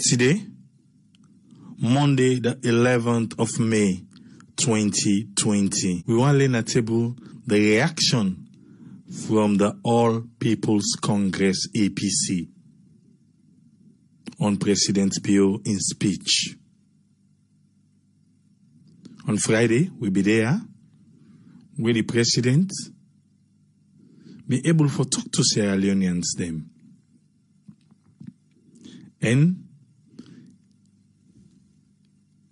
Today, Monday, the 11th of May, 2020. We want to lay on the table the reaction from the All People's Congress APC on President Bio in speech. On Friday, we'll be there where the president be able to talk to Sierra Leoneans them. And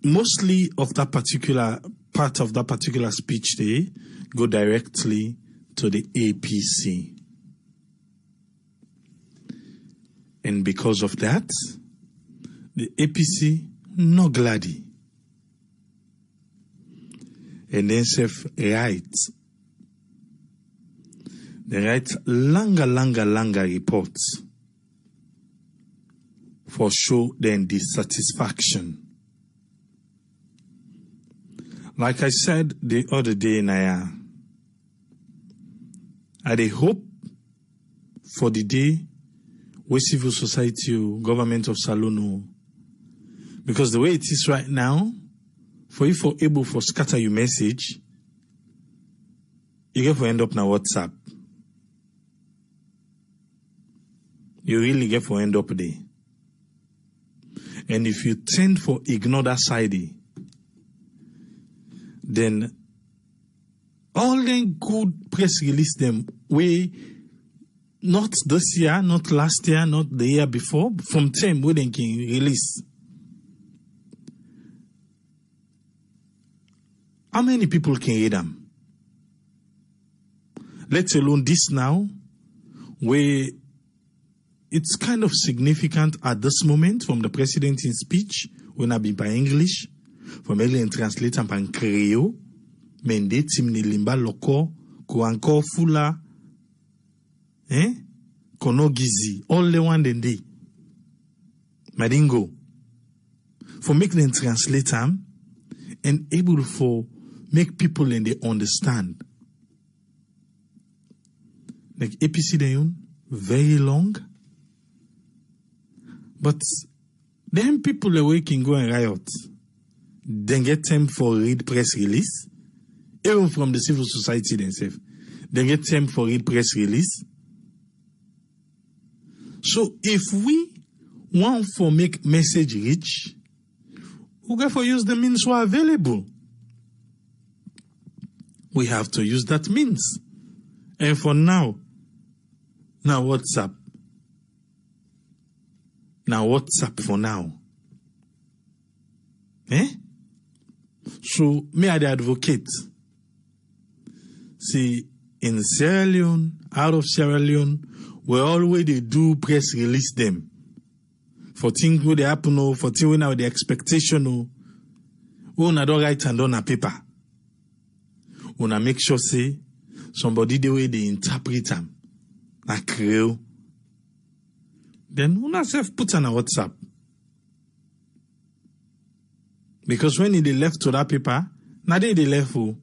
mostly of that particular part of that particular speech they go directly to the APC. And because of that, the APC no gladdy. And then self right. They write longer reports for show them dissatisfaction. Like I said the other day, Naya, I dey hope for the day where civil society, government of Salono, because the way it is right now, for you for able for scatter your message, you get for end up na WhatsApp. You really get for end up there. And if you tend for ignore that side, then all the good press release them way not this year, not last year, not the year before, from time where they can release. How many people can read them? Let alone this now, where it's kind of significant at this moment from the president in speech, when I be by English, from English translate and pan Creole, mende timni limba loko, ko anko fula, kono gizi, all the one den day. Madingo. For make them translate them and able for make people and they understand. Like APC then very long. But then people away can go and riot. Then get time for read press release. Even from the civil society themselves. Then get time for read press release. So if we want for make message reach, we got for use the means who are available. We have to use that means. And for now WhatsApp. Now WhatsApp for now. So me I the advocate. See, in Sierra Leone, out of Sierra Leone, we always they do press release them. For things where they happen, for things when now the expectation, we don't write and on a paper. We make sure say somebody the way they interpret them, like Creole. Then we self put on a WhatsApp. Because when they left to that paper, now they left who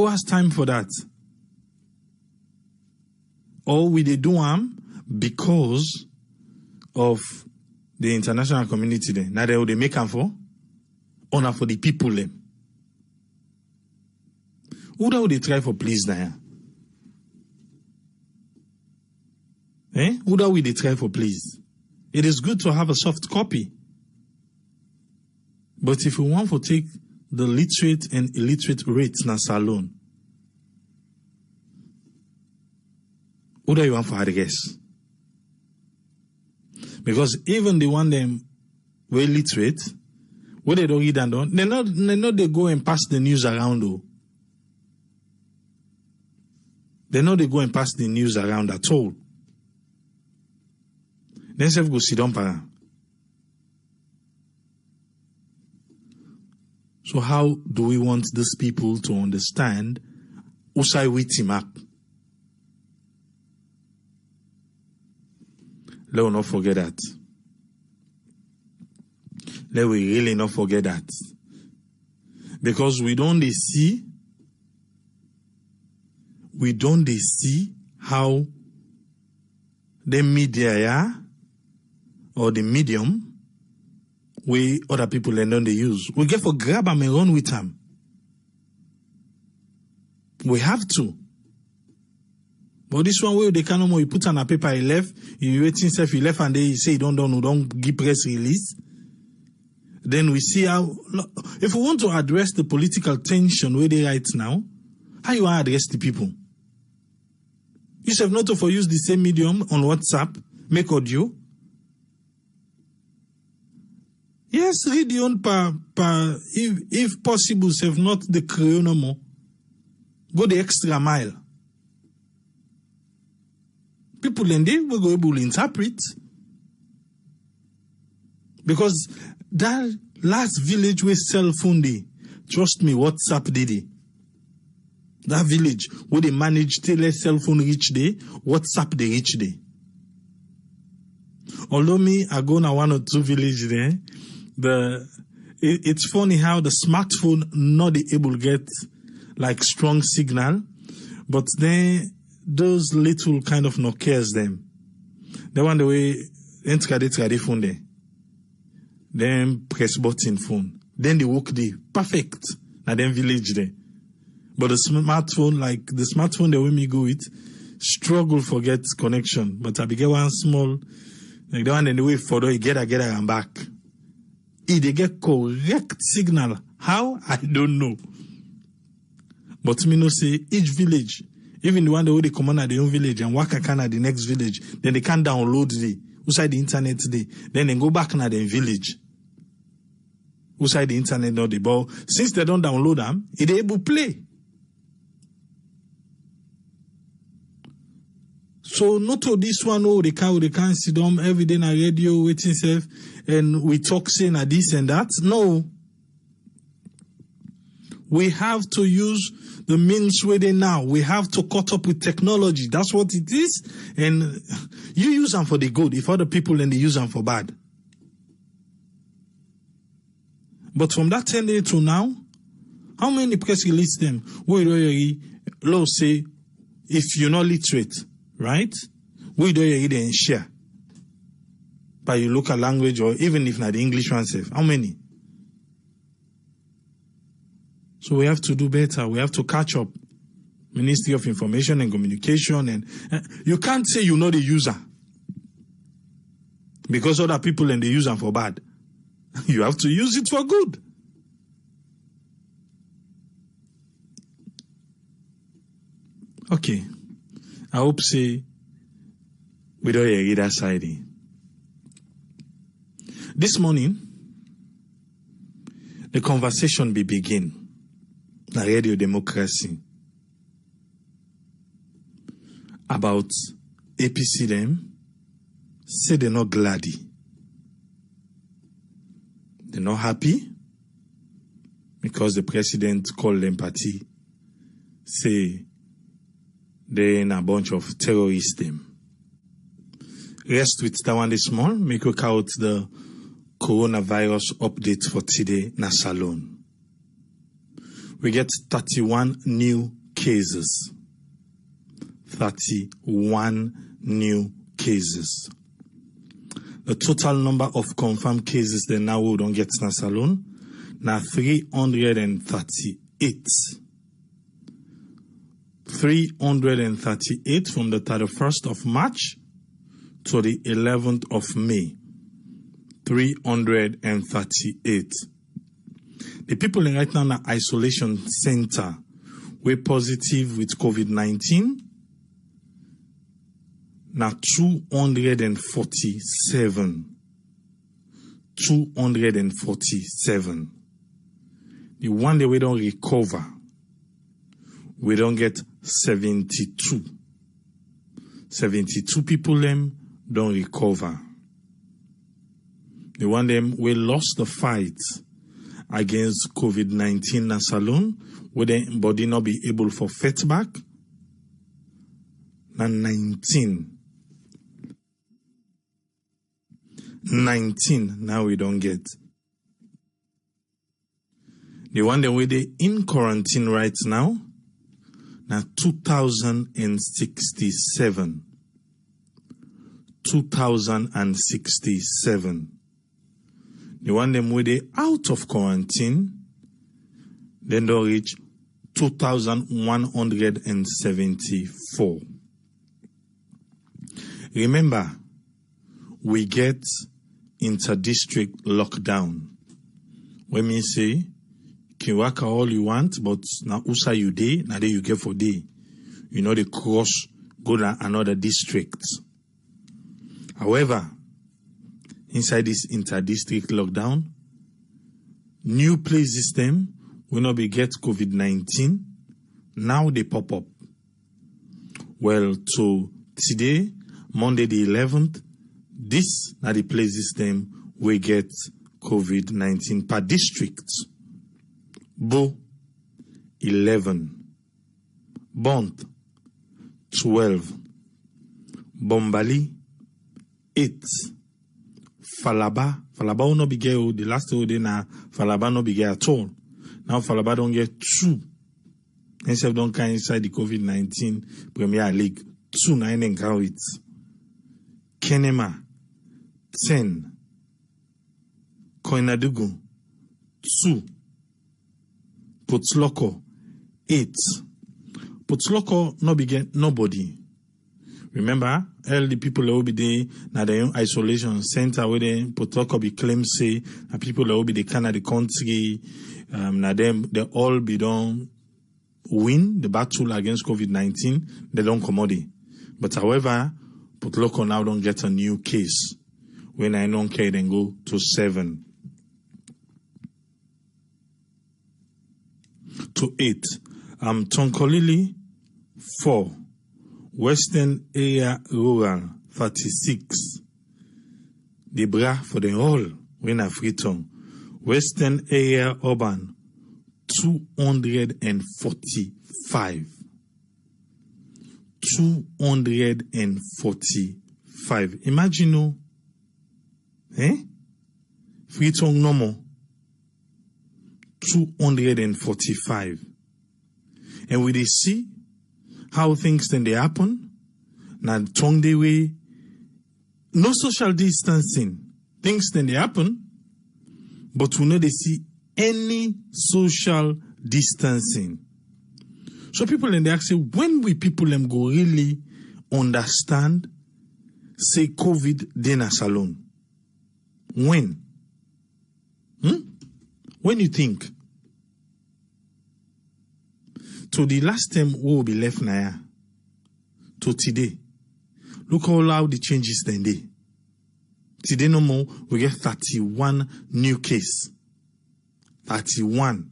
has time for that? Or we they do them because of the international community then. Now they make them for honor for the people them. Who do they try for please now? Who do they try for please? It is good to have a soft copy. But if we want to take the literate and illiterate rates na salon, who do you want for address? Because even the one them were literate, what they don't read and don't, they know they go and pass the news around though. They know they go and pass the news around at all. Then self go sit down para. So how do we want these people to understand Usai him up? Let us not forget that. Let we really not forget that. Because we don't see how the media or the medium we other people and don't they use. We get for grab them and run with them. We have to. But this one way they can't know you put on a paper he left, you waiting self he left and they say don't give press release. Then we see how if we want to address the political tension where they right now, how you want to address the people? You have not to use the same medium on WhatsApp, make audio. Yes, read the on if possible, save not the Creole no more. Go the extra mile. People in there will go able to interpret. Because that last village with cell phone day, trust me, WhatsApp did it. That village where they manage to let cell phone reach day, WhatsApp they reach day. Although me, I go now 1 or 2 villages there, it's funny how the smartphone not able to get like strong signal, but then those little kind of Nokias them. They want the way enter the phone there. Then press button phone. Then they work the perfect. Now then village there. But the smartphone the way me go it, struggle for get connection. But I be get one small, like the one in the way further, get and back. If they get correct signal, how? I don't know. But me know say each village, even the one the way they come on at their own village and work can at the next village, then they can download outside the internet today. Then they go back na their village. Outside the internet not the ball. Since they don't download them, they able to play. So not all this one, they can't sit down every day na radio waiting self and we talk saying this and that. No. We have to use the means where they now. We have to cut up with technology. That's what it is. And you use them for the good. If other people and they use them for bad. But from that 10 days to now, how many press release them? We do law say if you're not literate, right? We do read and share by your local language or even if not the English one self. How many? So we have to do better. We have to catch up. Ministry of Information and Communication, and you can't say you're not a user because other people and they use them for bad. You have to use it for good. Okay. I hope say we don't hear that side. This morning, the conversation be begin. Na radio democracy about APC them say they're not glady. They're not happy because the president called them party, say they're in a bunch of terrorists them. Rest with that one this morning, make we count the coronavirus update for today na Salone. We get 31 new cases. 31 new cases. The total number of confirmed cases that now we don't get in Salone now 338. 338 from the 31st of March to the 11th of May. 338. The people in right now in the isolation center were positive with COVID-19. Now 247. 247. The one that we don't recover, we don't get 72. 72 people them don't recover. The one them we lost the fight against COVID-19 na Salone, where the body not be able for fight back. Na 19 now we don't get. The one that we they in quarantine right now, na 2067. 2067. The The one them where they out of quarantine, then they'll reach 2,174. Remember, we get inter-district lockdown. When me say, can work all you want, but now usa you day, now you get for day. You know, they cross, go to another district. However, inside this inter-district lockdown, new places them will not be get COVID-19. Now they pop up. Well, to today, Monday the 11th, this are the places them we get COVID-19 per district. Bo, 11. Bont, 12. Bombali, 8. Falaba will not be get, the last day na Falaba not be get at all. Now Falaba don't get 2. Instead don't come inside the COVID-19 Premier League. 2 9 and count it. Kenema, 10. Koinadugu, 2. Potloko, 8. Potloko no be get nobody. Remember, all the people that will be there na the own isolation center where they Potloko be claim say the people that will be the kind of the country na them they all be done win the battle against COVID-19, they don't commodity. But however, Potloko now don't get a new case. When I don't care, then go to 7. To 8. Tonkolili, 4. Western Area Rural, 36. The bra for the whole, when I free tongue. Western Area Urban, 245. 245. Imagine, no, free tongue no more. 245. And we see how things then they happen. Now tongue the way, no social distancing. Things then they happen, but we know they see any social distancing. So people in the ask say, when will people them go really understand, say COVID then a salon? When? When you think? To the last time we will be left now, to today, look how the changes then day. Today no more, we get 31 new case. 31.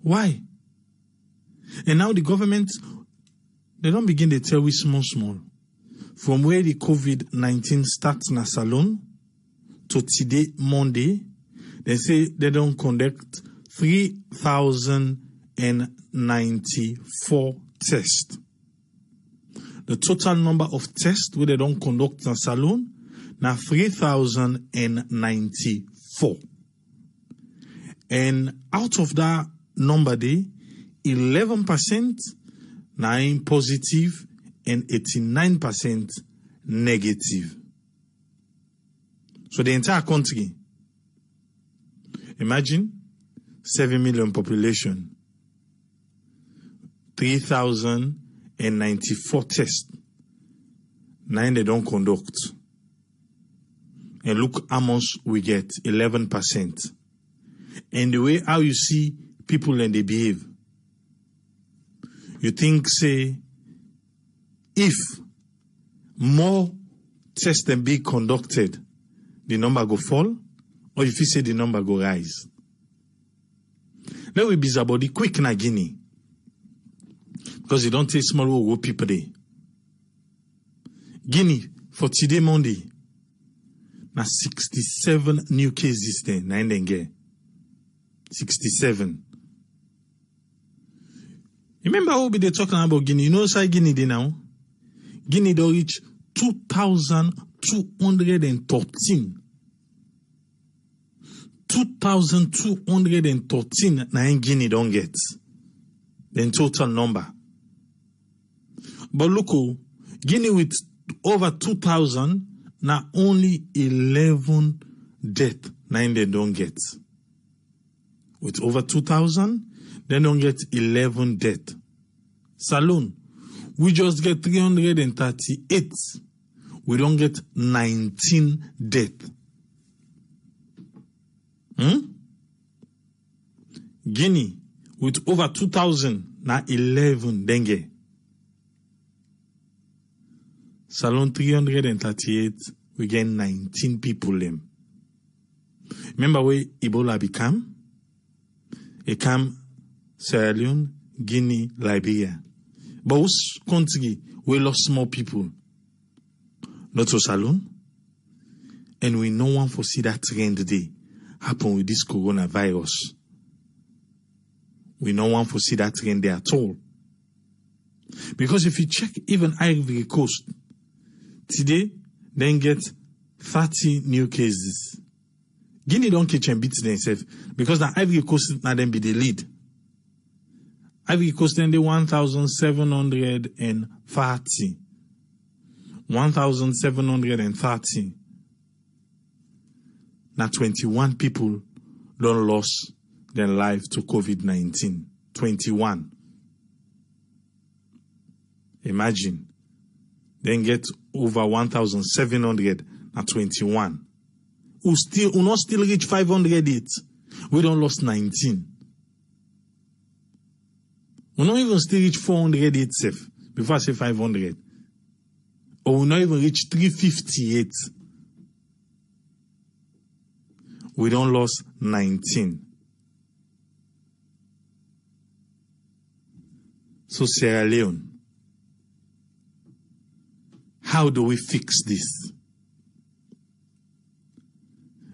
Why? And now the government, they don't begin to tell we small. From where the COVID-19 starts in a salon to today, Monday, they say they don't conduct 3,094 tests. The total number of tests where they don't conduct in a salon, now 3,094. And out of that number day, 11% now positive and 89% negative. So the entire country, imagine 7 million population, 3,094 tests. Now they don't conduct. And look how much we get, 11%. And the way how you see people and they behave, you think, say, if more tests than be conducted, the number go fall, or if you say the number go rise. Let we be about the quick na Guinea. Because you don't take small people there. Guinea, for today Monday, na 67 new cases there, na indenge. 67. Remember how we be talking about Guinea? You know why Guinea dey now? Guinea don't reach 2,213. 2,213 na in Guinea don't get. The total number. But look, Guinea with over 2,000 Now only 11 deaths, 9 they don't get. With over 2,000, they don't get 11 deaths. Saloon, we just get 338. We don't get 19 deaths. Guinea, with over 2,000, now 11 dengue. Salon 338, we get 19 people them. Remember where Ebola became? It came Sierra Leone, Guinea, Liberia. But those countries, we lost more people. Not so Salon. And we no one foresee that trend today happen with this coronavirus. We no one foresee that trend there at all. Because if you check even Ivory Coast, today, then get 30 new cases. Guinea don't catch and beat themselves because the Ivory Coast now then be the lead. Ivory Coast then the 1,730. 1,730. Now 21 people don't lost their life to COVID-19. 21. Imagine. Then get over 1,700 at 21. Who not still reach 500 yet. We don't lost 19. We not even still reach 400 itself before I say 500. Or we not even reach 358. We don't lost 19. So Sierra Leone, how do we fix this?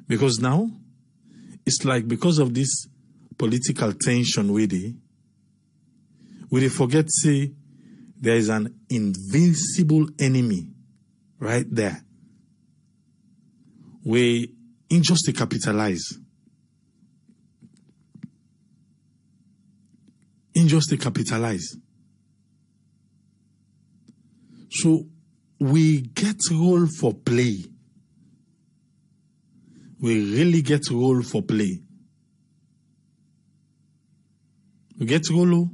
Because now, it's like because of this political tension we forget to say there is an invincible enemy right there. We injustice capitalize. Injustice capitalize. So we get role for play. We really get role for play. We get role.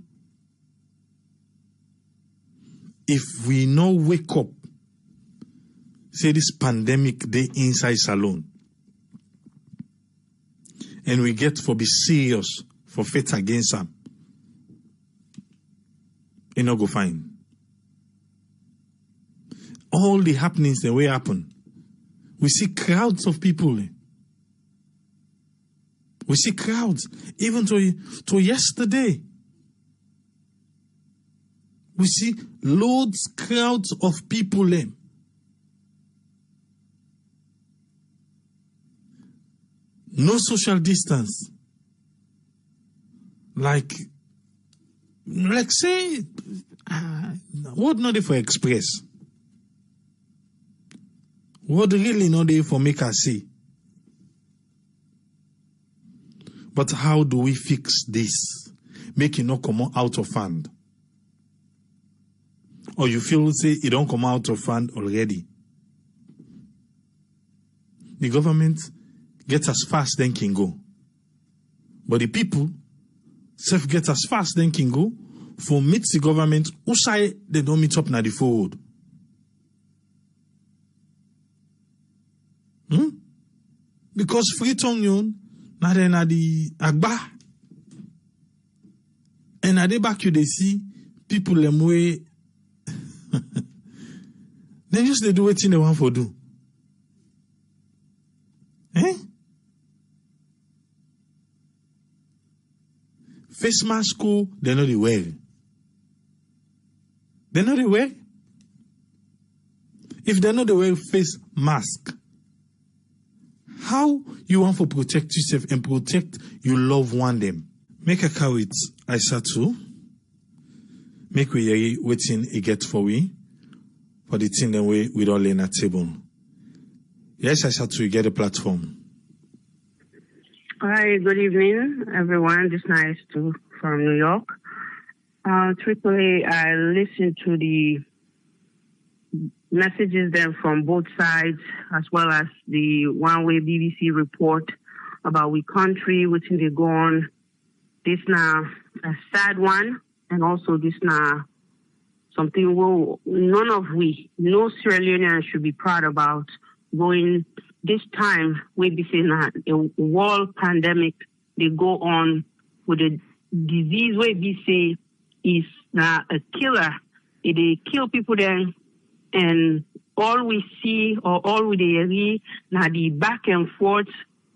If we no wake up, say this pandemic day inside Salon, and we get for be serious for fight against them, it no go fine. All the happenings that will happen, we see crowds of people. We see crowds, even to yesterday. We see crowds of people. No social distance. Like say, what not there for express? What really not there for make us see? But how do we fix this? Make it not come out of hand. Or you feel say it don't come out of hand already. The government gets as fast then can go. But the people self get as fast then can go for meet the government who say they don't meet up na the forward. Because free tongue na then na the agba. And at the back you they see people them way they just they do what they want for do. Face mask, they know the wear. They know the wear. If they know the wear face mask, how you want to protect yourself and protect your loved one them? Make a car with Aisatu. Make we hear waiting a get for we for the thing that we don't lay at table. Yes, Aisatu, you get a platform. Hi, good evening, everyone. This is nice from New York. Tripoli, I listened to the messages then from both sides, as well as the one-way BBC report about we country, which they go on. This now a sad one, and also this now something no Sierra Leonean should be proud about going this time. We be saying a world pandemic, they go on with a disease where we say is now a killer. They kill people then, and all we see or all we hear now the back and forth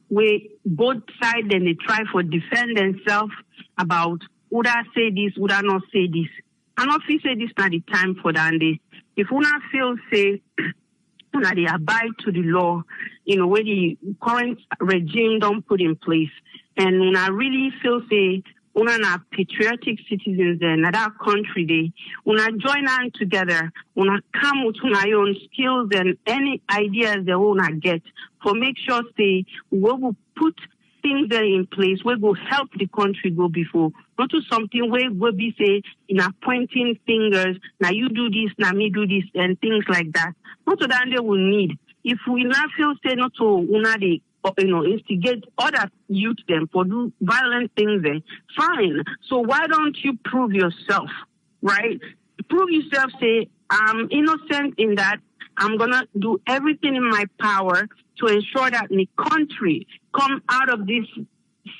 where both sides then they try for defend themselves about would I say this, would I not say this. And if you say this not the time for that, if we not feel say that they abide to the law, where the current regime don't put in place, and when I really feel say una na patriotic citizens in that country, they una join hand together, una come with una own skills and any ideas they wanna get for make sure say we will put things there in place where will help the country go before. Not to something where we'll be say in pointing fingers, now you do this, now me do this, and things like that. Not to that they will need. If we not feel say not to una they instigate other youth them for do violent things then, fine. So why don't you prove yourself, right? Prove yourself, say, I'm innocent in that. I'm going to do everything in my power to ensure that the country come out of this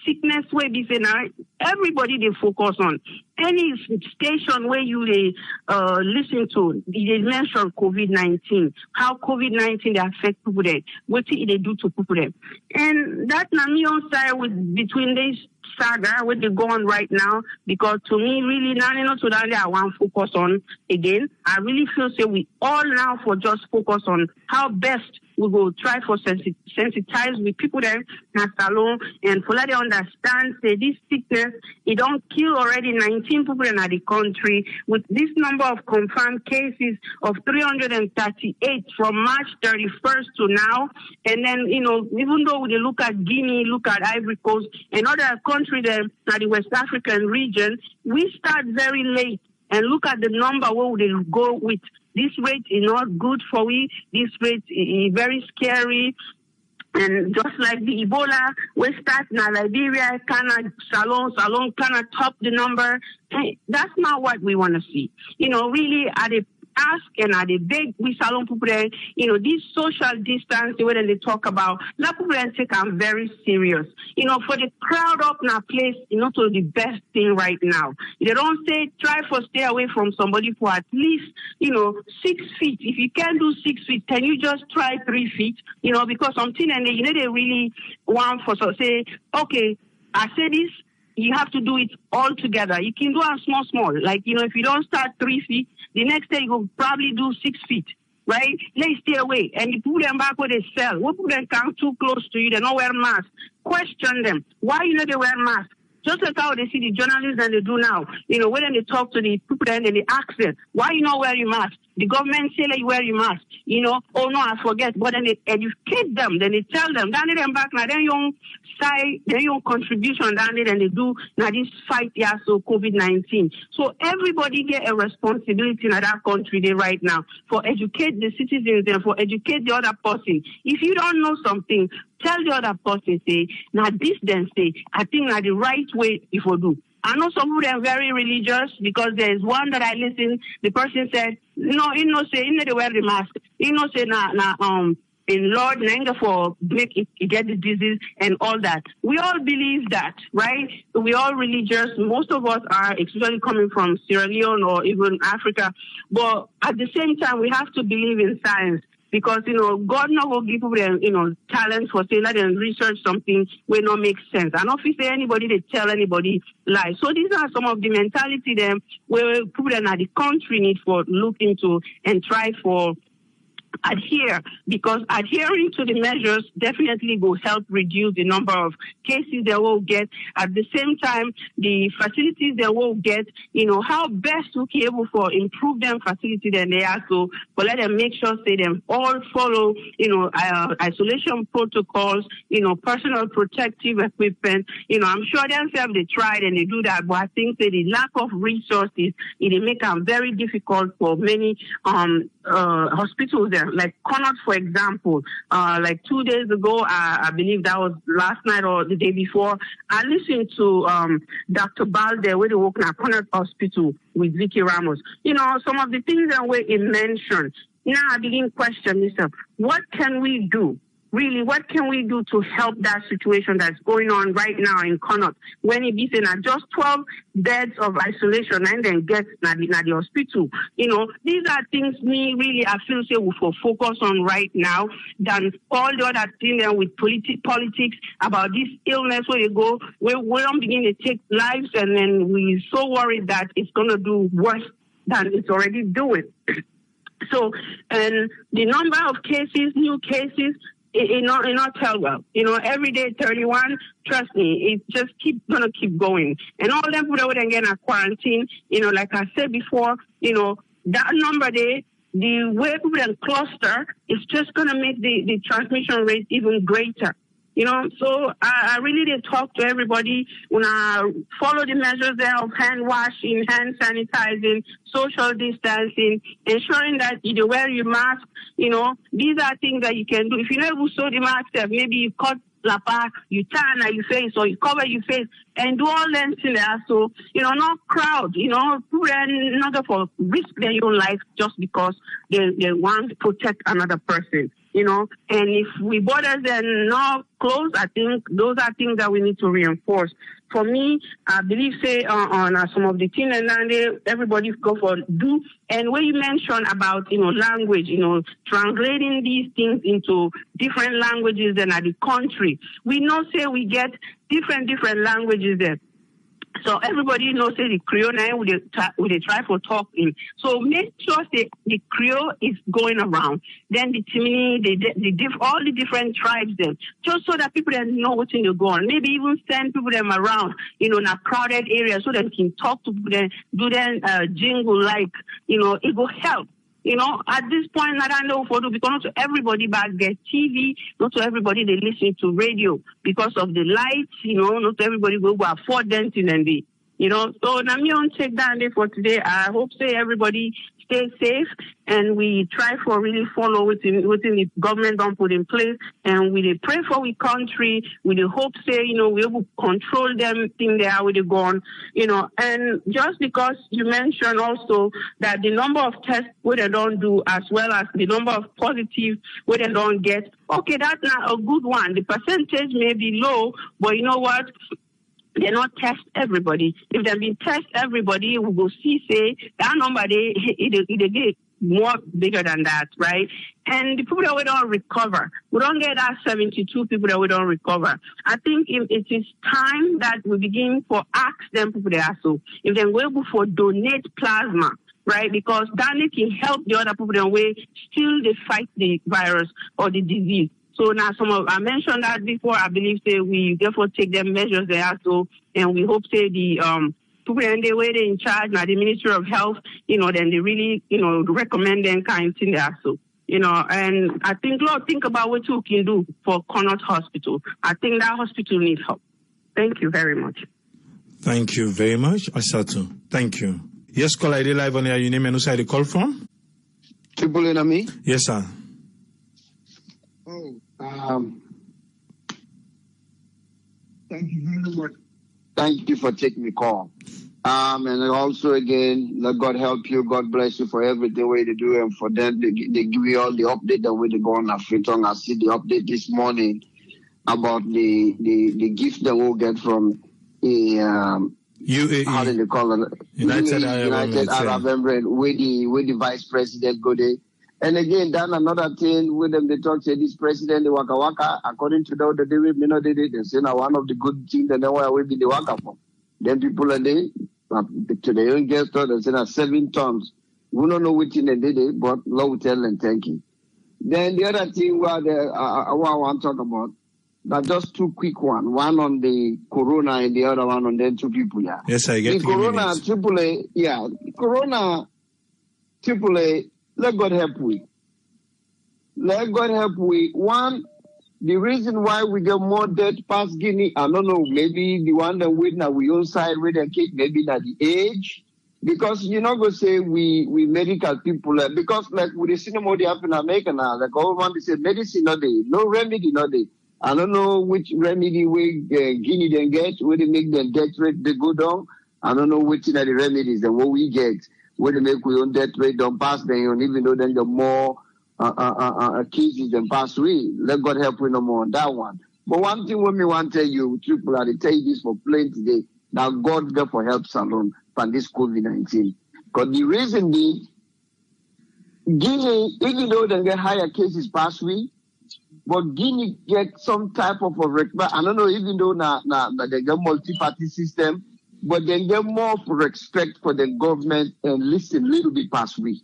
sickness where we say now everybody they focus on. Any station where you listen to, they mention COVID-19, how COVID-19 they affect people there, what they do to people there. And that na me on side with between this saga what they go on right now, because to me really now to that I want to focus on again. I really feel say we all now for just focus on how best we will try for sensitize with people there in salon and for let them understand say this sickness it don't kill already 19 people in the country with this number of confirmed cases of 338 from March 31st to now. And then even though they look at Guinea, look at Ivory Coast and other countries there in the West African region, we start very late and look at the number where they go with. This rate is not good for we. This rate is very scary. And just like the Ebola, we start in Liberia, Salon cannot top the number. Hey, that's not what we want to see. Really, at the ask and at the beg, we Salon people, this social distance, when they talk about, la people take I'm very serious. For the crowd up in a place, to the best thing right now. They don't say try for stay away from somebody for at least, 6 feet. If you can't do 6 feet, can you just try 3 feet? Because something and they really want for so say, okay, I say this. You have to do it all together. You can do it small. Like, if you don't start 3 feet, the next day you will probably do 6 feet, right? They stay away. And you put them back where they sell. We put them come too close to you. They don't wear masks. Question them. Why they wear masks? Just like how they see the journalists and they do now. When they talk to the people and they ask them, why you not wearing masks? The government say that you wear your mask. Oh no, I forget. But then they educate them. Then they tell them, down them back now, then young side, then young contribution down there, and they do now this fight here, so COVID-19. So everybody get a responsibility in that country there right now for educate the citizens and for educate the other person. If you don't know something, tell the other person, say, now this then say, I think now the right way if we do. I know some of them are very religious because there's one that I listened, the person said, no, say, they wear the mask. Say, in Lord, for make it get the disease and all that. We all believe that, right? We all religious. Most of us are especially coming from Sierra Leone or even Africa. But at the same time, we have to believe in science. Because, God not will give people, talent for saying let them research something where not make sense. And if you say anybody, they tell anybody lies. So these are some of the mentality them where people in the country need for look into and try for adhere, because adhering to the measures definitely will help reduce the number of cases they will get. At the same time, the facilities they will get, how best to be able to improve them facility than they are. So, but let them make sure they them all follow, isolation protocols, personal protective equipment. I'm sure themselves they tried and they do that, but I think that the lack of resources, it make it very difficult for many hospitals there. Like Connaught, for example, like 2 days ago, I believe that was last night or the day before, I listened to Dr. Balde, where they work in Connaught Hospital with Vicky Ramos. Some of the things that were mentioned. Now I begin to question myself, what can we do? Really, what can we do to help that situation that's going on right now in Connaught? When it is just 12 beds of isolation and then get at the hospital. These are things I feel say we will focus on right now than all the other things with politics about this illness where you go, we don't begin to take lives and then we're so worried that it's going to do worse than it's already doing. So, and the number of cases, new cases, it not tell well. Every day 31, trust me, it just gonna keep going. And all them people that would get in a quarantine, like I said before, that number there, the way people then cluster is just gonna make the transmission rate even greater. So I really did talk to everybody when I follow the measures there of hand washing, hand sanitizing, social distancing, ensuring that you wear your mask. These are things that you can do. If you never sew the mask, maybe you cut la part, you turn your face or you cover your face and do all them things there. So, not crowd, people are not for risk their own life just because they want to protect another person. And if we borders and not close, I think those are things that we need to reinforce. For me, I believe, say, on some of the things, and everybody go for do. And when you mentioned about, language, translating these things into different languages than at the country, we know, say, we get different languages there. So everybody knows say the Creole now with they try for talking. So make sure the Creole is going around. Then the Timini, all the different tribes them, just so that people then know what's in the go on. Maybe even send people them around, in a crowded area so they can talk to people, then do them jingle like, it will help. At this point, I don't know for do because not to everybody back get TV, not to everybody they listen to radio because of the lights, not to everybody go afford them and be, So now me on check down there for today. I hope say everybody stay safe and we try for really follow within the government don't put in place and we pray for we country, we hope say, we able to control them thing they are with the gun, and just because you mentioned also that the number of tests where they don't do as well as the number of positive where they don't get, okay, that's not a good one. The percentage may be low, but you know what? They not test everybody. If they been test everybody, we will see say that number it get more bigger than that, right? And the people that we don't recover, we don't get that 72 people that we don't recover. I think it is time that we begin to ask them people they are so if they're able for donate plasma. Right, because that can help the other people in way still they fight the virus or the disease. So now I mentioned that before. I believe say we therefore take them measures there so, and we hope say the people and the way they in charge now the Ministry of Health, then they really recommend them kind of thing there so. And I think Lord think about what you can do for Connaught Hospital. I think that hospital needs help. Thank you very much. Thank you very much, Asatu. Thank you. Yes, call ID live on air. Your name and who side the call from? Me? Yes, sir. Thank you very much. Thank you for taking the call. And also again, let God help you. God bless you for everything way to do, and for them they give you all the update that way to go on Afriton. I see the update this morning about the gift that we'll get from the UAE. How do they call it? United Arab Emirates, where the vice president go there. And again, then another thing with them, they talk say this president, the Waka Waka, according to the David, they say now one of the good things that now will be the Waka for. Then people are there, to the young guest, they say now 7 tons. We don't know which thing they did, but Lord will tell and thank you. Then the other thing what I want to talk about, but just two quick one. One on the corona and the other one on the two people. Yeah. Yes, I get the corona AAA. Yeah, corona AAA. Let God help we. Let God help we. One, the reason why we get more death past Guinea, I don't know, maybe the one that wait now we own side with the kid, maybe not the age. Because you're not going to say we medical people, because like with the cinema they happen in America now, like all one they say medicine not there, no remedy not there. I don't know which remedy we Guinea then get, where they make the death rate they go down. I don't know which are the remedies and what we get, where they make we own death rate don't pass them, even though then the more cases than pass away. Let God help we no more on that one. But one thing when me want to tell you, people, I tell you this for plain today. Now God go for help salon from this COVID-19. Because the reason being, Guinea, even though they get higher cases past week, but Guinea get some type of a respect. I don't know, even though they get multi-party system, but they get more respect for the government and listen a little bit past week.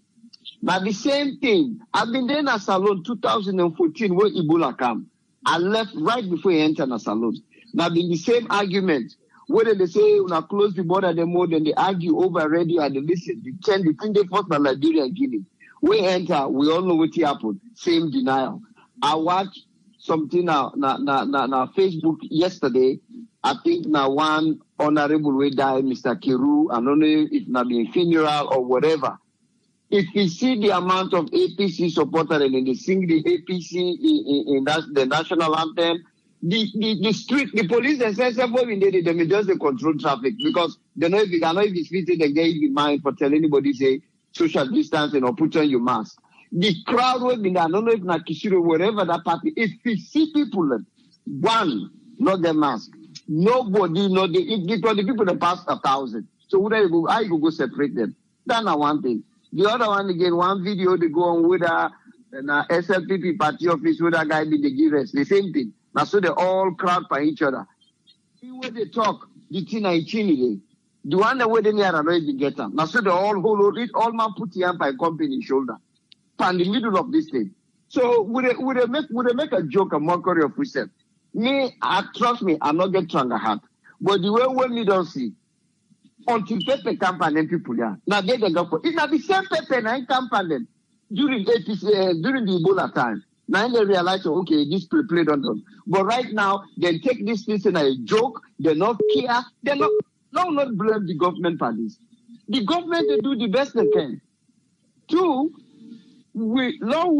Now the same thing, I've been there in a salon 2014 where Ebola came. I left right before I entered a salon. Now been the same argument. Whether they say when I close the border the more, then they argue over radio and they listen. The thing they fought by Liberia and Guinea. We enter, we all know what happened. Same denial. I watched something now Facebook yesterday. I think now one honorable way died, Mr. Kiru. I don't know if it not been funeral or whatever. If you see the amount of APC supporters and they sing the APC in the national anthem, the street, the police themselves, they may just control traffic because they know if it's fitting, they get in mind for telling anybody say social distancing or put on your mask. The crowd will be there. I don't know if Nakishiro, wherever that party, if you see people, one, not the mask, nobody, not the people that pass 1,000. So how you go separate them? That's not one thing. The other one again, one video they go on with a SLPP party office with a guy be the givers. The same thing. Now so they all crowd by each other. See where they talk, the thing I chin the one that way they near already get them. Now so they all hold it, all man put the by company shoulder. In the middle of this thing. So would they make a joke, a mockery of yourself? Me, trust me, I'm not get stronger heart. But the way when me don't see. Until Pepe campaign and people there. Now they go for it. Now the same Pepe and campaign during APC, during the Ebola time. Now they realize, okay, this played on them. But right now, they take this thing as a joke. They not care. They not blame the government for this. The government they do the best they can. Two, we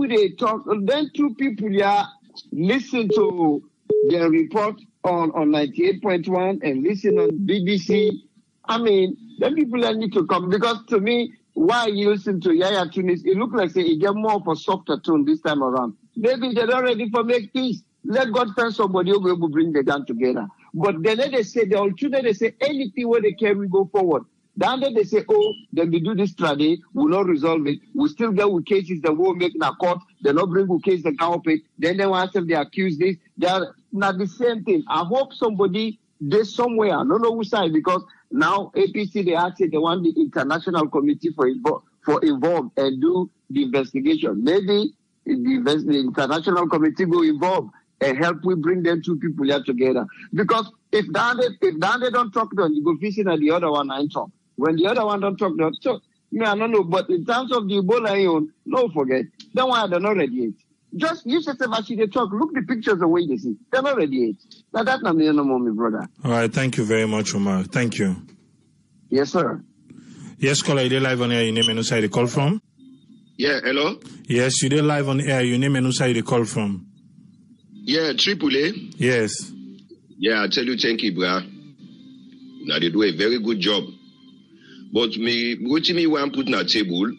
they talk. Then two people here listen to their report on 98.1 and listen on BBC. I mean, then people need to come because to me, why you listen to Yaya Tunis, it looks like say it get more of a softer tone this time around. Maybe they're not ready for make peace. Let God find somebody who will bring the gun together. But then they say the alternate, they say anything where they can we go forward. Then they say, oh, then we do this today, we'll not resolve it. We still get with cases that won't make in a court, they not bring with cases that can't pay. Then they want to they accuse this. They are not the same thing. I hope somebody there's somewhere, I don't know which side, because now APC they actually they want the international committee for involved and do the investigation. Maybe the international committee go involved and help we bring them two people here together. Because if they don't talk, then you go fishing at the other one and talk. When the other one don't talk, so I don't know. But in terms of the Ebola, no forget. That one they're not ready yet. Just you said actually they talk. Look the pictures the way they see. They're not ready yet. Now that's not me no more, my brother. All right, thank you very much, Omar. Thank you. Yes, sir. Yes, caller, you live on air. Your name and who side you call from? Yeah, hello. Yes, you did live on air. Your name and who side you call from? Yeah, AAA. Yes. Yeah, I tell you, thank you, brah. Now they do a very good job. But what me want put on the table,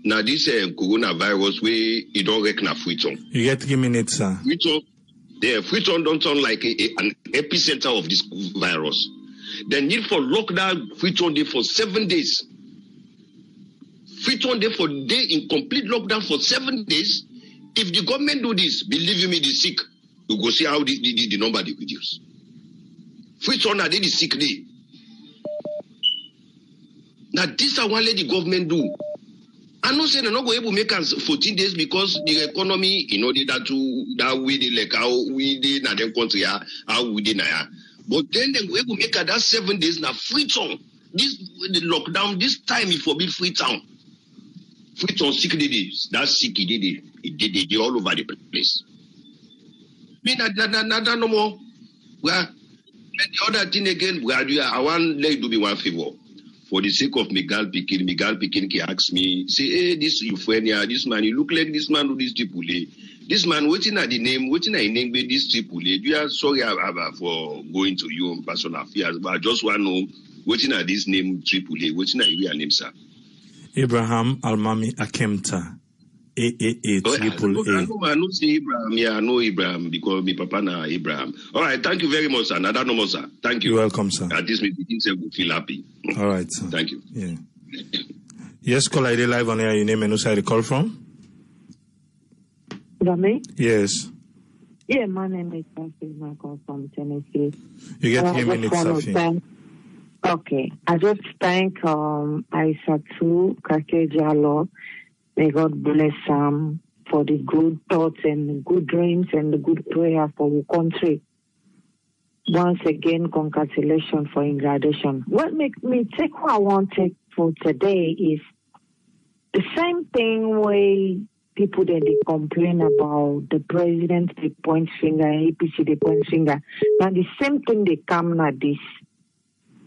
now this coronavirus where it don't reckon a Freetown. You get 3 minutes, sir. Freetown don't sound like an epicenter of this virus. They need for lockdown Freetown day for 7 days. Freetown day for day in complete lockdown for 7 days. If the government do this, believe me, the sick, you go see how the number they reduce. Freetown are they the sick day. Now this is what the government do. I'm not saying they're not going to make us 14 days because the economy, that we did like how we did in the country, how we did now. But then they will make that 7 days now free town. The lockdown, this time it will be free town. Free town sick days. That's sick they all over the place. Me not no more. Well, and the other thing again, I want to do me one favor. For the sake of Miguel Pikin he asked me, say, hey, this Euphenia, this man, you look like this man with this Tripoli. This man, waiting at the name, waiting at the name with this Tripoli. We are sorry for going to you on personal affairs, but I just want to know, waiting at this name Tripoli, waiting at your name, sir. Abraham Almami Akemta. AAA. I know say Abraham. Yeah, I know Abraham because my papa na Abraham. All right, thank you very much, sir. Nada no more, sir. Thank you. You're welcome, sir. At least me will feel happy. All right, sir. Thank you. Yeah. Yes, call ID live on air. Your name and who side you call from? Me? Yes. Yeah, my name is Safi. I call from Tennessee. You get 3 minutes, Safi. Okay. I just thank Aisatu Kakejalo. May God bless for the good thoughts and the good dreams and the good prayer for the country. Once again, congratulations for your graduation. What makes me take what I want to take for today is the same thing where people that they complain about the president, they point finger, APC, they point finger. Now the same thing they come at this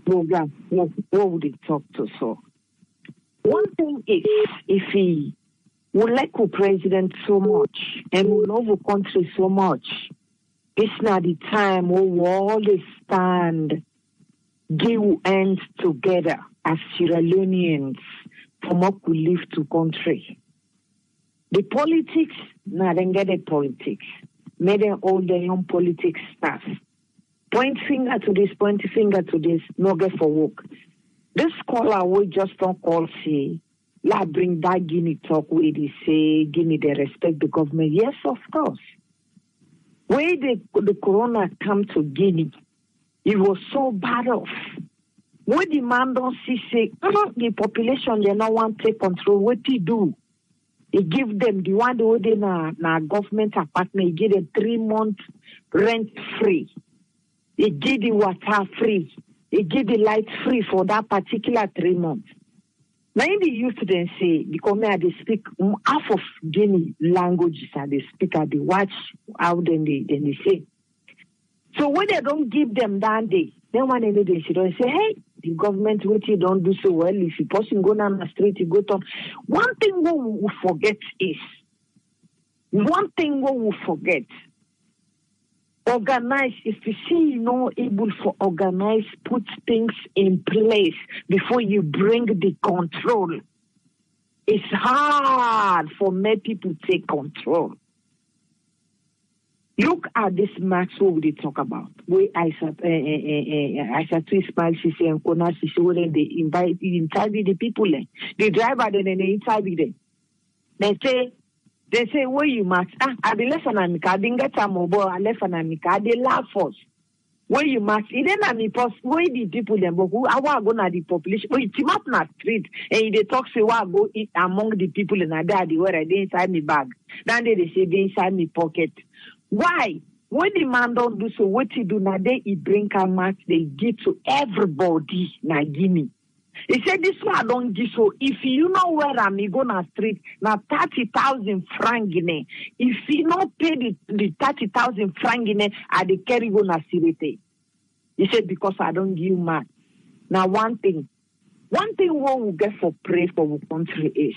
program. What would they talk to? So one thing is, if he would like the president so much and we love the country so much, it's not the time we will always stand, give hands together as Sierra Leoneans for what we live to country. The politics, now then get the politics. Make them all their own politics stuff. Point finger to this, point finger to this, no get for work. This caller we just don't call say, la bring that Guinea talk where they say Guinea they respect the government. Yes, of course. Where the corona come to Guinea, it was so bad off. Where the man don't see say, the population they not want to take control, what he do? He give them the one who they na government apartment, he give them 3 months rent free. He give the water free. He give the light free for that particular 3 months. Now in the youth then say, because they speak half of Guinea languages and they speak and they watch how then they say. So when they don't give them that day, then one day they should say, hey, the government what you don't do so well. If you person go down the street, you go to one thing we will forget is organize. If you see you're not able to organize, put things in place before you bring the control. It's hard for many people to take control. Look at this match what we talk about. Where Aisatu Ismail Sisi and Kona Sisi, where they interview the people. The driver then they interview them. They say, where you match? I be left on America. I didn't get a mobile. I left on America. They laugh us. Where you match? It then I mean, where the people them who I want to go na the population. Where you team up na street and they talk say I go eat among the people in the where I dey inside me bag. Then they say they inside me pocket. Why? When the man don't do so, what he do now? He bring a match. They give to everybody na Guinea. He said, this one I don't give so. If you know where I'm going to street, now 30,000 franc Guinea. If you not pay the 30,000 franc Guinea, I dey carry go na sirete. He said, because I don't give much. Now one thing what we get for pray for our country is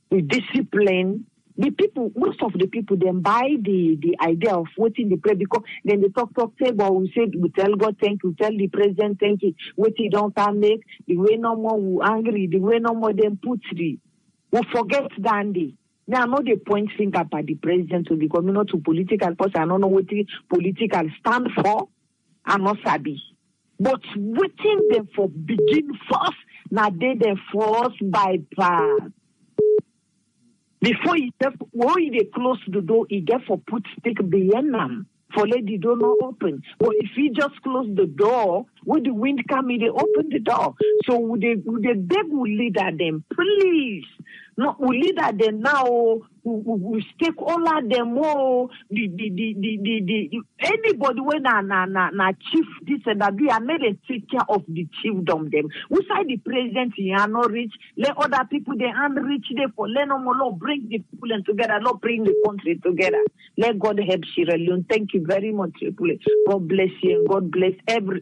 with discipline. The people, most of the people, then buy the idea of waiting the prayer because then they talk, say, but we said, we tell God thank you, tell the president thank you, what he don't make, the way no more we angry, the way no more them put the, we forget Dandy. Now, I know they point finger at the president to become not to political person, I don't know what the political stand for, I'm not sabi. But waiting them for begin first, now they first bypass. Before they close the door, he get for put stick behind them for let the door not open. But if he just close the door When the wind come in, they open the door. So they beg we leader them, please. No, we leader them now. We stake all of them. Oh, anybody when na chief this and that, we are made to take care of the chiefdom them. We say the president he are not rich. Let other people they unrich they for let no more bring the people and together, not bring the country together. Let God help Sierra Leone. Thank you very much, people. God bless you and God bless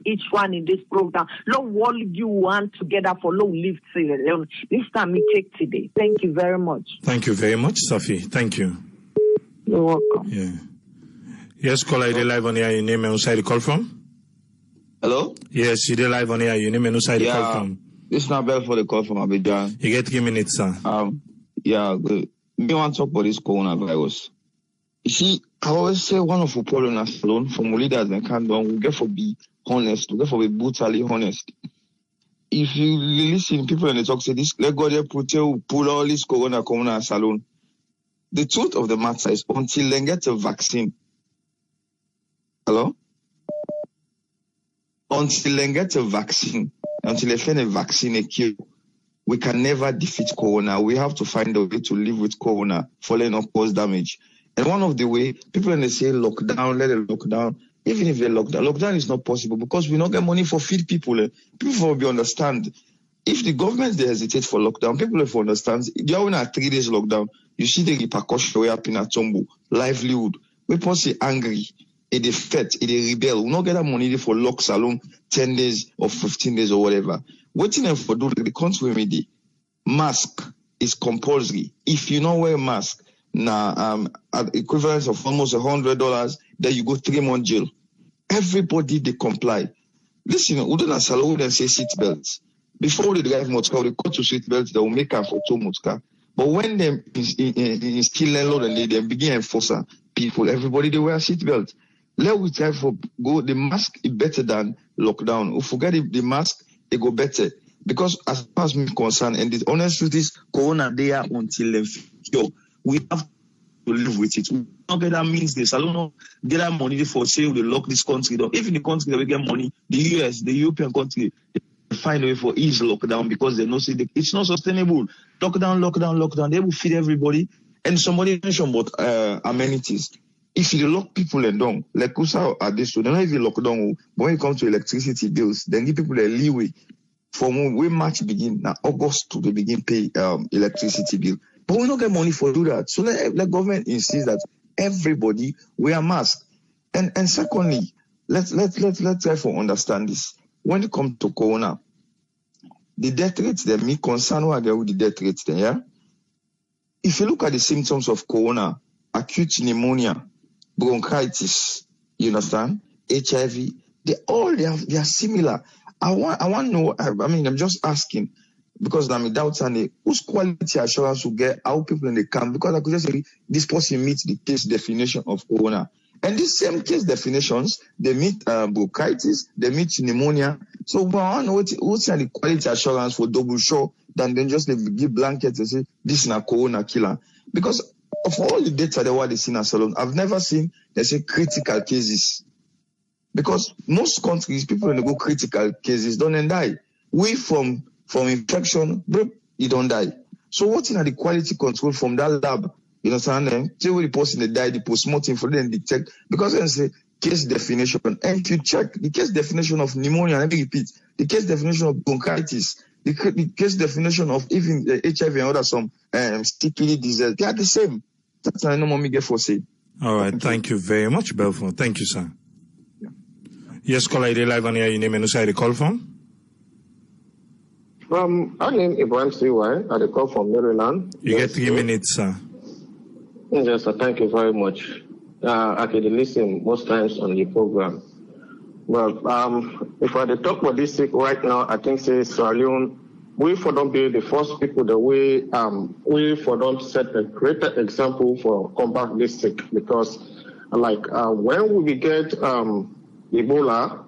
each one in this program. Lord, all you want together for long live Sierra Leone. This time we take today. Thank you very much. Thank you very much, Safi. Thank you. You're welcome. Yeah. Yes, caller, you live on here. Your name and who side you call from? Hello? Yes, you live on here. Your name and who side you call from? This is not bad for the call from Abidjan. You get 3 minutes, sir. Yeah, good. Me want to talk about this coronavirus. You see, I always say one of the problems alone from leaders and can't do. We get for be honest. We get for be brutally honest. If you listen, people in the talk say this, let God pull all this corona alone. The truth of the matter is until they get a vaccine. Hello? Until they get a vaccine, until they find a vaccine, a cure, we can never defeat corona. We have to find a way to live with corona, following up cause damage. And one of the way, people when they say lockdown, let it lockdown. Even if they lockdown is not possible because we don't get money for feed people. People will be understand. If the government they hesitate for lockdown, people will understand. They are in a 3 days lockdown. You see the repercussion way up in a tumble, livelihood. People say angry, they fret, they rebel. We not get that money for locks alone 10 days or 15 days or whatever. Waiting them for do the country remedy. Mask is compulsory. If you don't wear a mask, at equivalence of almost $100, then you go 3 months jail. Everybody they comply. Listen, we don't allow them say seat belts. Before they drive motor, they cut to seat belts, they will make them for 2 motor. But when they instill landlord and they begin enforcer people, everybody they wear seat belts. Let we try for go. The mask is better than lockdown. We forget the mask, they go better. Because as far as me concerned, and the honest truth is, corona there until they cure. We have to live with it. We don't get that means this. I don't know, get that money for say they lock this country down. Even the country that we get money, the US, the European country, they find a way for ease lockdown because they know it's not sustainable. Lockdown. They will feed everybody. And somebody mentioned about amenities. If you lock people and down, like Kusa at this, so they don't even lock down. But when it comes to electricity bills, then give people a leeway. From when March begin, now August to they begin pay electricity bill. But we don't get money for do that. So let government insist that everybody wear mask. And secondly, let's try to understand this. When it comes to corona, the death rates, they me concern what with the death rates there, yeah? If you look at the symptoms of corona, acute pneumonia, bronchitis, you understand? HIV, they are similar. I want to know, I'm just asking, because I'm doubt and whose quality assurance will get how people in the camp, because I could just say this person meets the case definition of corona. And these same case definitions, they meet bronchitis, they meet pneumonia. So I want to know what's the quality assurance for double sure than then just give blankets and say this is a corona killer. Because of all the data that what they see in a salon, I've never seen they say critical cases. Because most countries, people when they go critical cases don't die. We from infection, you don't die. So what's in the quality control from that lab? You understand? Say when the person they die, the postmortem for them detect. Because they say case definition. And if you check the case definition of pneumonia, let me repeat, the case definition of bronchitis, the case definition of even HIV and other some sticky disease, they are the same. That's why no more me get for say. All right, thank you very much, Belfort. Thank you, sir. Yeah. Yes, caller, you live on here. Your name and who side you call from? My name is Ibrahim CY. I call from Maryland. You get 3 minutes, sir. Yes, sir. Thank you very much. I can listen most times on the program. Well, if I talk about this sick right now, I think say Sierra Leone, we for don't be the first people that we for don't set a greater example for combat this sick, because when we get Ebola,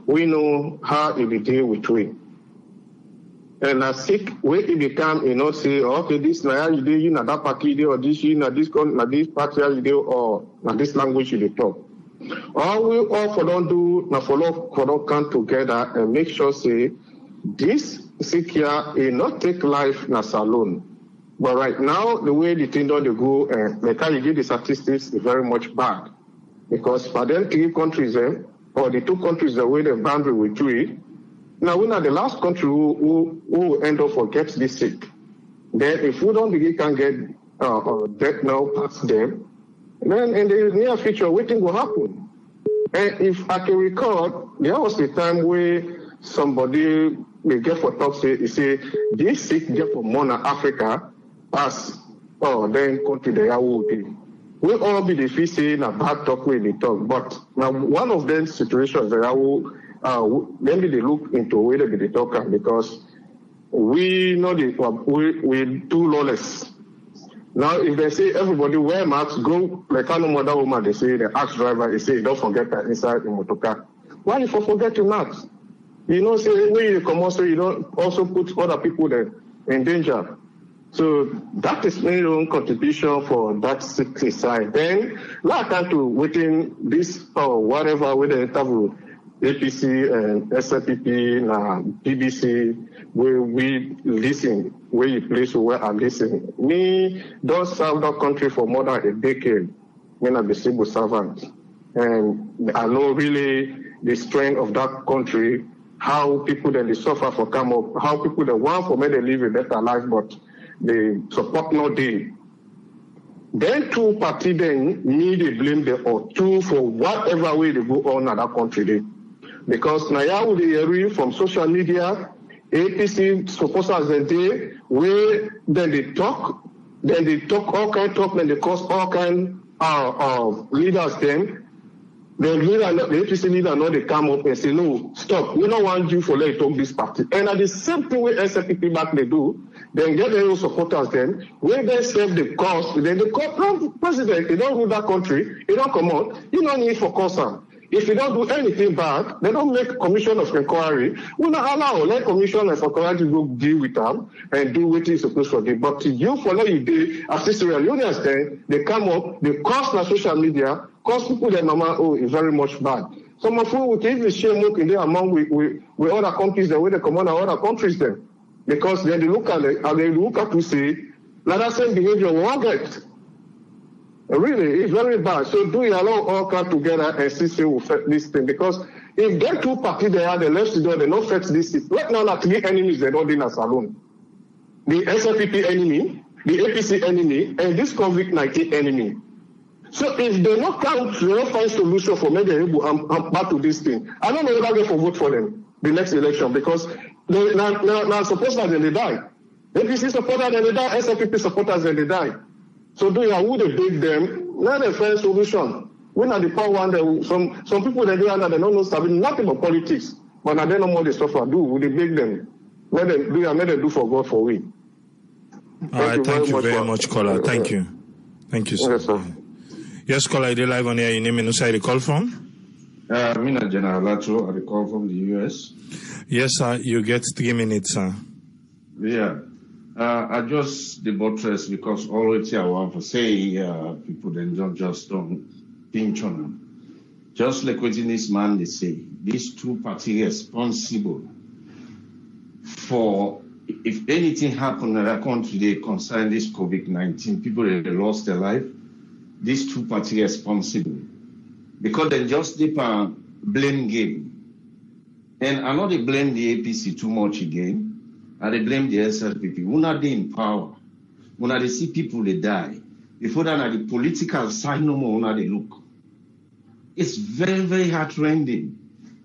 we know how it will deal with we. And a sick way it become, say, okay, this now you do, you know that party or this, you know this party you do, or this language you talk. All we all for don't do, now for don't come together and make sure say this secure it not take life na salon. But right now, the way the thing don't go, like how you give the statistics is very much bad. Because for them 3 countries, or the 2 countries that were the boundary with 3, now we're not the last country who end up or gets this sick. Then if we don't begin can get death now past them, then in the near future, what thing will happen? And if I can recall, there was a time where somebody will get for talk say this sick get from Mona Africa as then country they are will be. We'll all be the first saying a bad talk when they talk. But now one of them situations that I will maybe they look into whether they talk because we know we too lawless. Now if they say everybody wear masks, go like no mother woman they say the ask driver they say don't forget that inside the motorcar. Why you forget your mask? You know, say when you come also you don't also put other people there in danger. So that is my own contribution for that side. Then now I come to waiting this or whatever with the interview APC and SLPP and BBC where we listen, where you place where I listen. Me don't serve that country for more than a decade when I'm a civil servant. And I know really the strength of that country, how people that they suffer for come up, how people that want for me to live a better life, but they support no day. Then 2 parties then need to blame the or 2 for whatever way they go on in that country. Day. Because now we hear from social media, APC supporters the day where then they talk all kind of talk, then they cause all kind of leaders then. The APC leader know they come up and say, no, stop, we don't want you for let talk this party. And at the same thing with SLPP back they do, then get their own supporters then, when they serve the cause, then the president, they don't rule that country, he don't come out, you don't need for cause them. If you don't do anything bad, they don't make commission of inquiry. We not allow let commission of inquiry to go deal with them and do what is supposed to do. But you follow you do as Sierra Leoneans then they come up, they cause the social media, cause people that normal it's very much bad. Some of you will even share look in there among with other countries the way they come on other countries then. Because then they look at it and they look at to say let that same behavior won't get. Really, it's very bad. So do you allow all come together and see will affect this thing? Because if them 2 parties they are the left to do, they don't affect this thing. Right now, like 3 enemies they don't in a salon. The SLPP enemy, the APC enemy, and this COVID-19 enemy. So if they not come, they don't find solution for me, they're able to back to this thing. I don't know whether they will vote for them the next election because they now supposed that they die. APC supporters then they die, SLPP supporters then they die. So do you who they beg them? Let them find solution. When are the power one some people they do and they don't know nothing about politics, but now they know more they suffer. Do they beg them? Let them do for God for we. All right, thank you very much, caller. Thank you. Thank you, sir. Yes, sir. Yes, caller, you live on here. Your name and who you call from? Mina General Lato, I call from the US. Yes, sir. You get 3 minutes, sir. Yeah. I just the buttress because already I want to say people then don't pinch on them. Just like what this man they say, these 2 parties responsible for if anything happened in that country they concern this COVID-19, people that lost their life, these 2 parties responsible. Because they just dip a blame game. And I know they blame the APC too much again. And they blame the SLPP. When are they in power? When they see people they die? Before that, the political side no more, when they look. It's very, very heart-rending.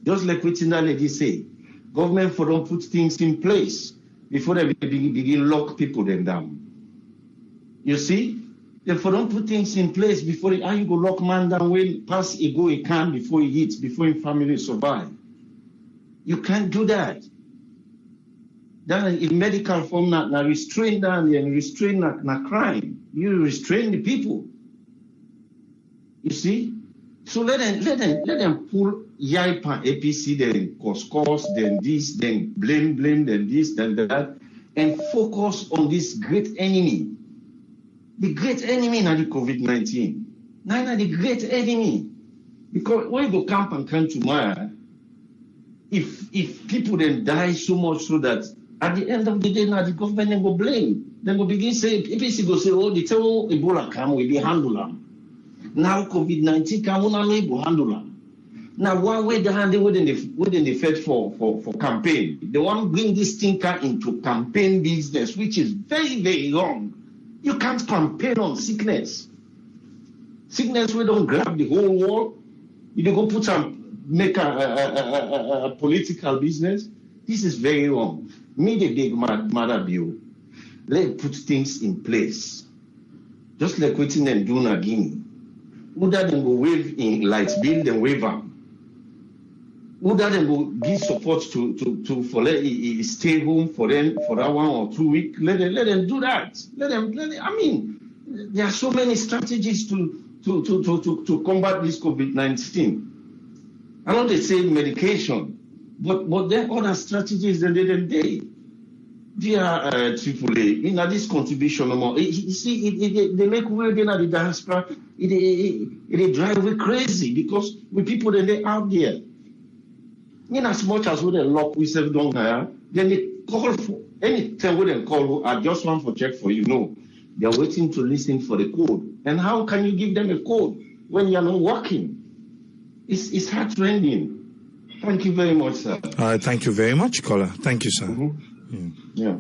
Just like what that lady say, government for don't put things in place before they begin lock people them down. You see? They for don't put things in place before how you go lock man down when pass a go he can before he hits, before his family survive. You can't do that. Then in medical form, na restrain down and restrain na crime. You restrain the people. You see? So let them pull Yaipa APC, then cause, then this, then blame, then this, then that, and focus on this great enemy. The great enemy na the COVID-19. Now the great enemy. Because when you camp and come tomorrow, if people then die so much so that at the end of the day, now the government then go blame. Then go begin say, APC go say, oh, the tell Ebola come, we be handle them. Now COVID-19 come, we not go handle them. Now, one way they handle within the Fed for campaign, they want to bring this thinker into campaign business, which is very, very wrong. You can't campaign on sickness. Sickness, we don't grab the whole world. You go put some, make a political business. This is very wrong. Me, the big matter view. Let's put things in place. Just like what them do in Guinea. Whether them go wave in light bill, then wave up. Whether them go give support to for let stay home for them for that 1 or 2 weeks. Let them do that. Let them. I mean, there are so many strategies to combat this COVID-19. I know they say medication, but there are other strategies that they are AAA. You know, this contribution no more. You see, they make way in the diaspora. It drive me crazy because with people that they out there. In as much as we they lock we self down here, then they call for anytime we they call. I just want for check for you. No, they are waiting to listen for the code. And how can you give them a code when you are not working? It's heart-rending. Thank you very much, sir. Thank you very much, caller. Thank you, sir. Mm-hmm. Yeah.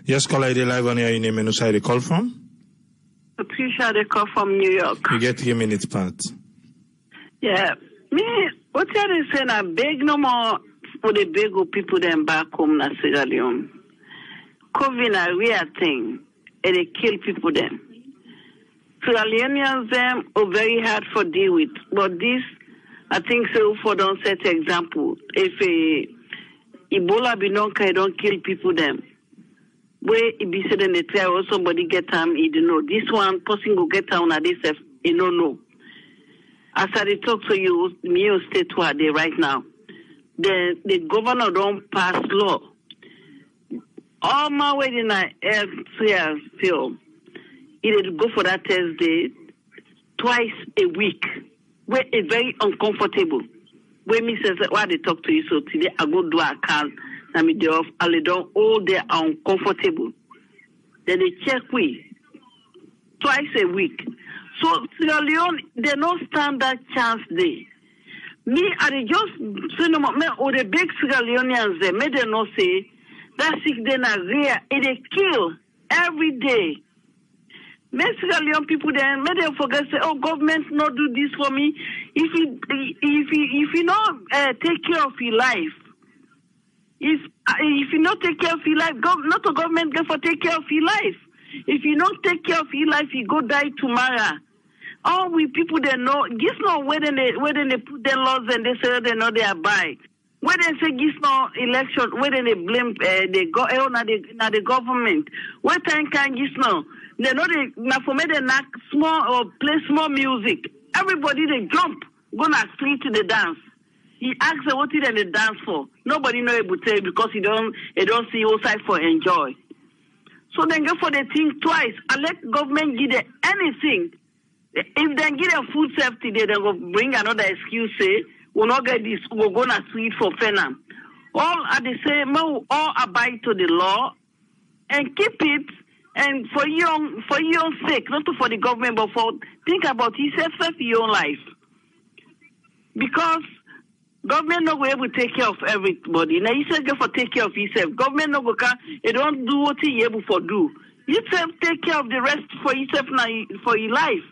Yes, caller, they live on your name and who they call from? Patricia, they call from New York. You get 3 minutes part. Yeah. Me, what you are saying, I beg no more for the big people them back home in Sierra Leone. COVID a real thing, and they kill people them. Sierra Leoneans them are very hard for deal with, but this, I think so for don't set example. If Ebola be don't kill people them. Where it be said in the try or somebody get time, you know. This one person go get down at this, you don't know. As I talk to you, New State where they right now, the governor don't pass law. All my way in a health field, it go for that test day twice a week. Where it's very uncomfortable. When me says why they talk to you, so today I go do a call, and me they off, and they don't all they are uncomfortable. Then they check we twice a week. So Sierra Leone, they don't stand that chance there. Me, I just say no more. Me or the big Sierra Leoneans there, me they not say that sick day na rare. It kill every day. Me Sierra Leone people then, me they forget say, oh, government not do this for me. If you not take care of your life, if you not take care of your life, not the government get for take care of your life. If you don't take care of your life, you go die tomorrow. All we people they know, this no where they put their laws and they say they know they abide. Where they say this no election, where they blame the government. Where time can this no? They know they now for me they knock small or play small music. Everybody they jump, go na street to the dance. He asks what did they dance for? Nobody know able to tell because he don't see outside for enjoy. So then go for the thing twice. I let government give them anything. If they give them food safety, they will bring another excuse, say, we'll not get this, we'll go to street for Fenam. All are the same, all abide to the law and keep it, and for your own sake, not for the government, but for think about yourself for your own life. Because government not going to take care of everybody. Now you said for take care of yourself. Government not going to don't do what you able for do. Yourself take care of the rest for yourself now for your life.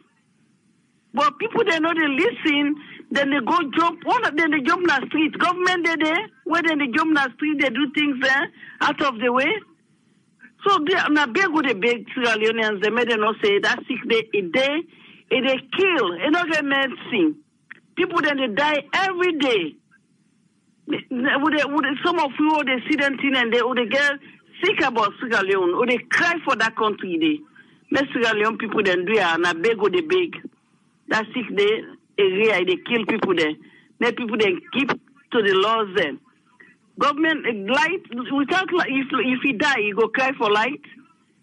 But people they know they listen, then they go jump. Then they jump in the street. Government they there, where then they jump in the street, they do things there out of the way. So they na big with the big Sierra Leoneans, they made them not say that sick day they kill, it not get medicine. People then they die every day. Some of you they see them thing and they get sick about Sierra Leone, or they cry for that country. They Sierra Leone people then do it na big with the big. That sick day area they kill people there. Let people then keep to the laws then. Government light without if he die, he go cry for light.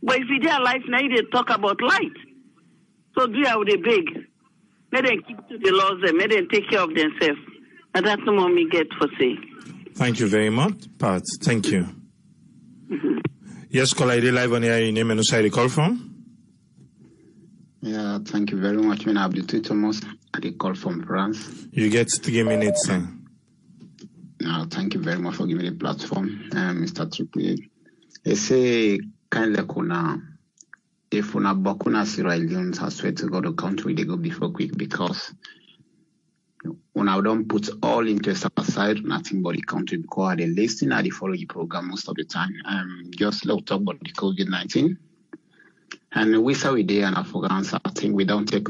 But if he die alive now, they talk about light. So do how they beg. May them keep to the laws and may them take care of themselves. And that's the more me get for say. Thank you very much, Pat. Thank you. Yes, caller, you live on air. Your name and where you call from? Yeah, thank you very much. My name is Thomas. I call from France. You get 3 minutes, sir. Thank you very much for giving me the platform, Mr. Triple. I say, kind of if una bakuna Sierra Leone, I swear to God, the country they go before quick because when I don't put all interest aside, nothing but the country because they listen and they follow the program most of the time. Just let's talk about the COVID-19. And we saw it there in Afghanistan. I think we don't take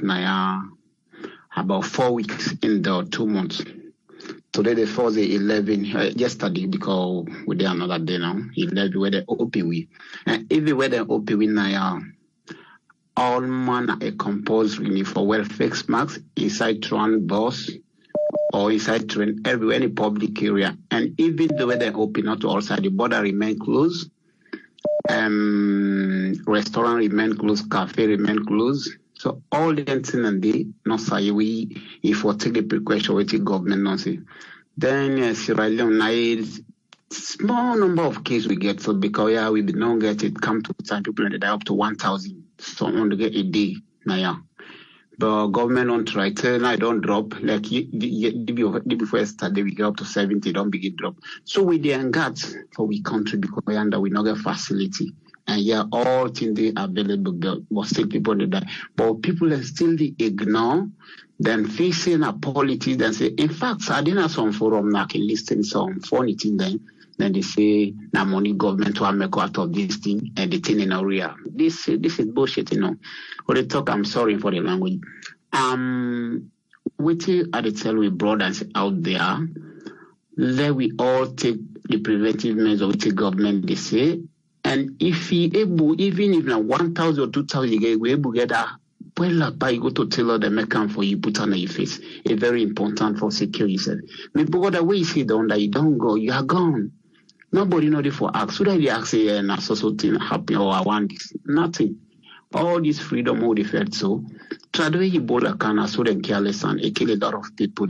about 4 weeks in the 2 months. Today the first day 11 yesterday because we did another day now 11 where the OPW and even where the OPW now all man a compulsory for well fixed marks inside train bus or inside train everywhere any public area and even the way they open not to outside the border remain closed, restaurant remain closed, cafe remain closed. So all the things and the not say we if we take the precaution with the government not say. Then Sierra Leone small number of cases we get so because we did not get it come to time people and die up to 1,000 so on to get a day now. But government on try tell I don't drop like before yesterday we get up to 70 don't begin drop. So we then got for we country because we under we not get facility. And all things they available, but still people they die. But people are still ignore, then facing a politics, then say, in fact, I didn't have some forum now can listen some funny thing then they say, now money government will make out of this thing and the thing in area. This is bullshit, you know. Or they talk, I'm sorry for the language. What are the tell we brothers out there? Let we all take the preventive measures with the government, they say. And if he able, even if now 1,000 or 2,000, we able to get that, well, you go to tailor the mechanism for you put on your face. It's very important for security. But the way you see down that you don't go, you are gone. Nobody know for ask. So that they ask and so thing happen or I want this. Nothing. All this freedom how they felt so. Try the way Ebola can so then careless and it kill a lot of people.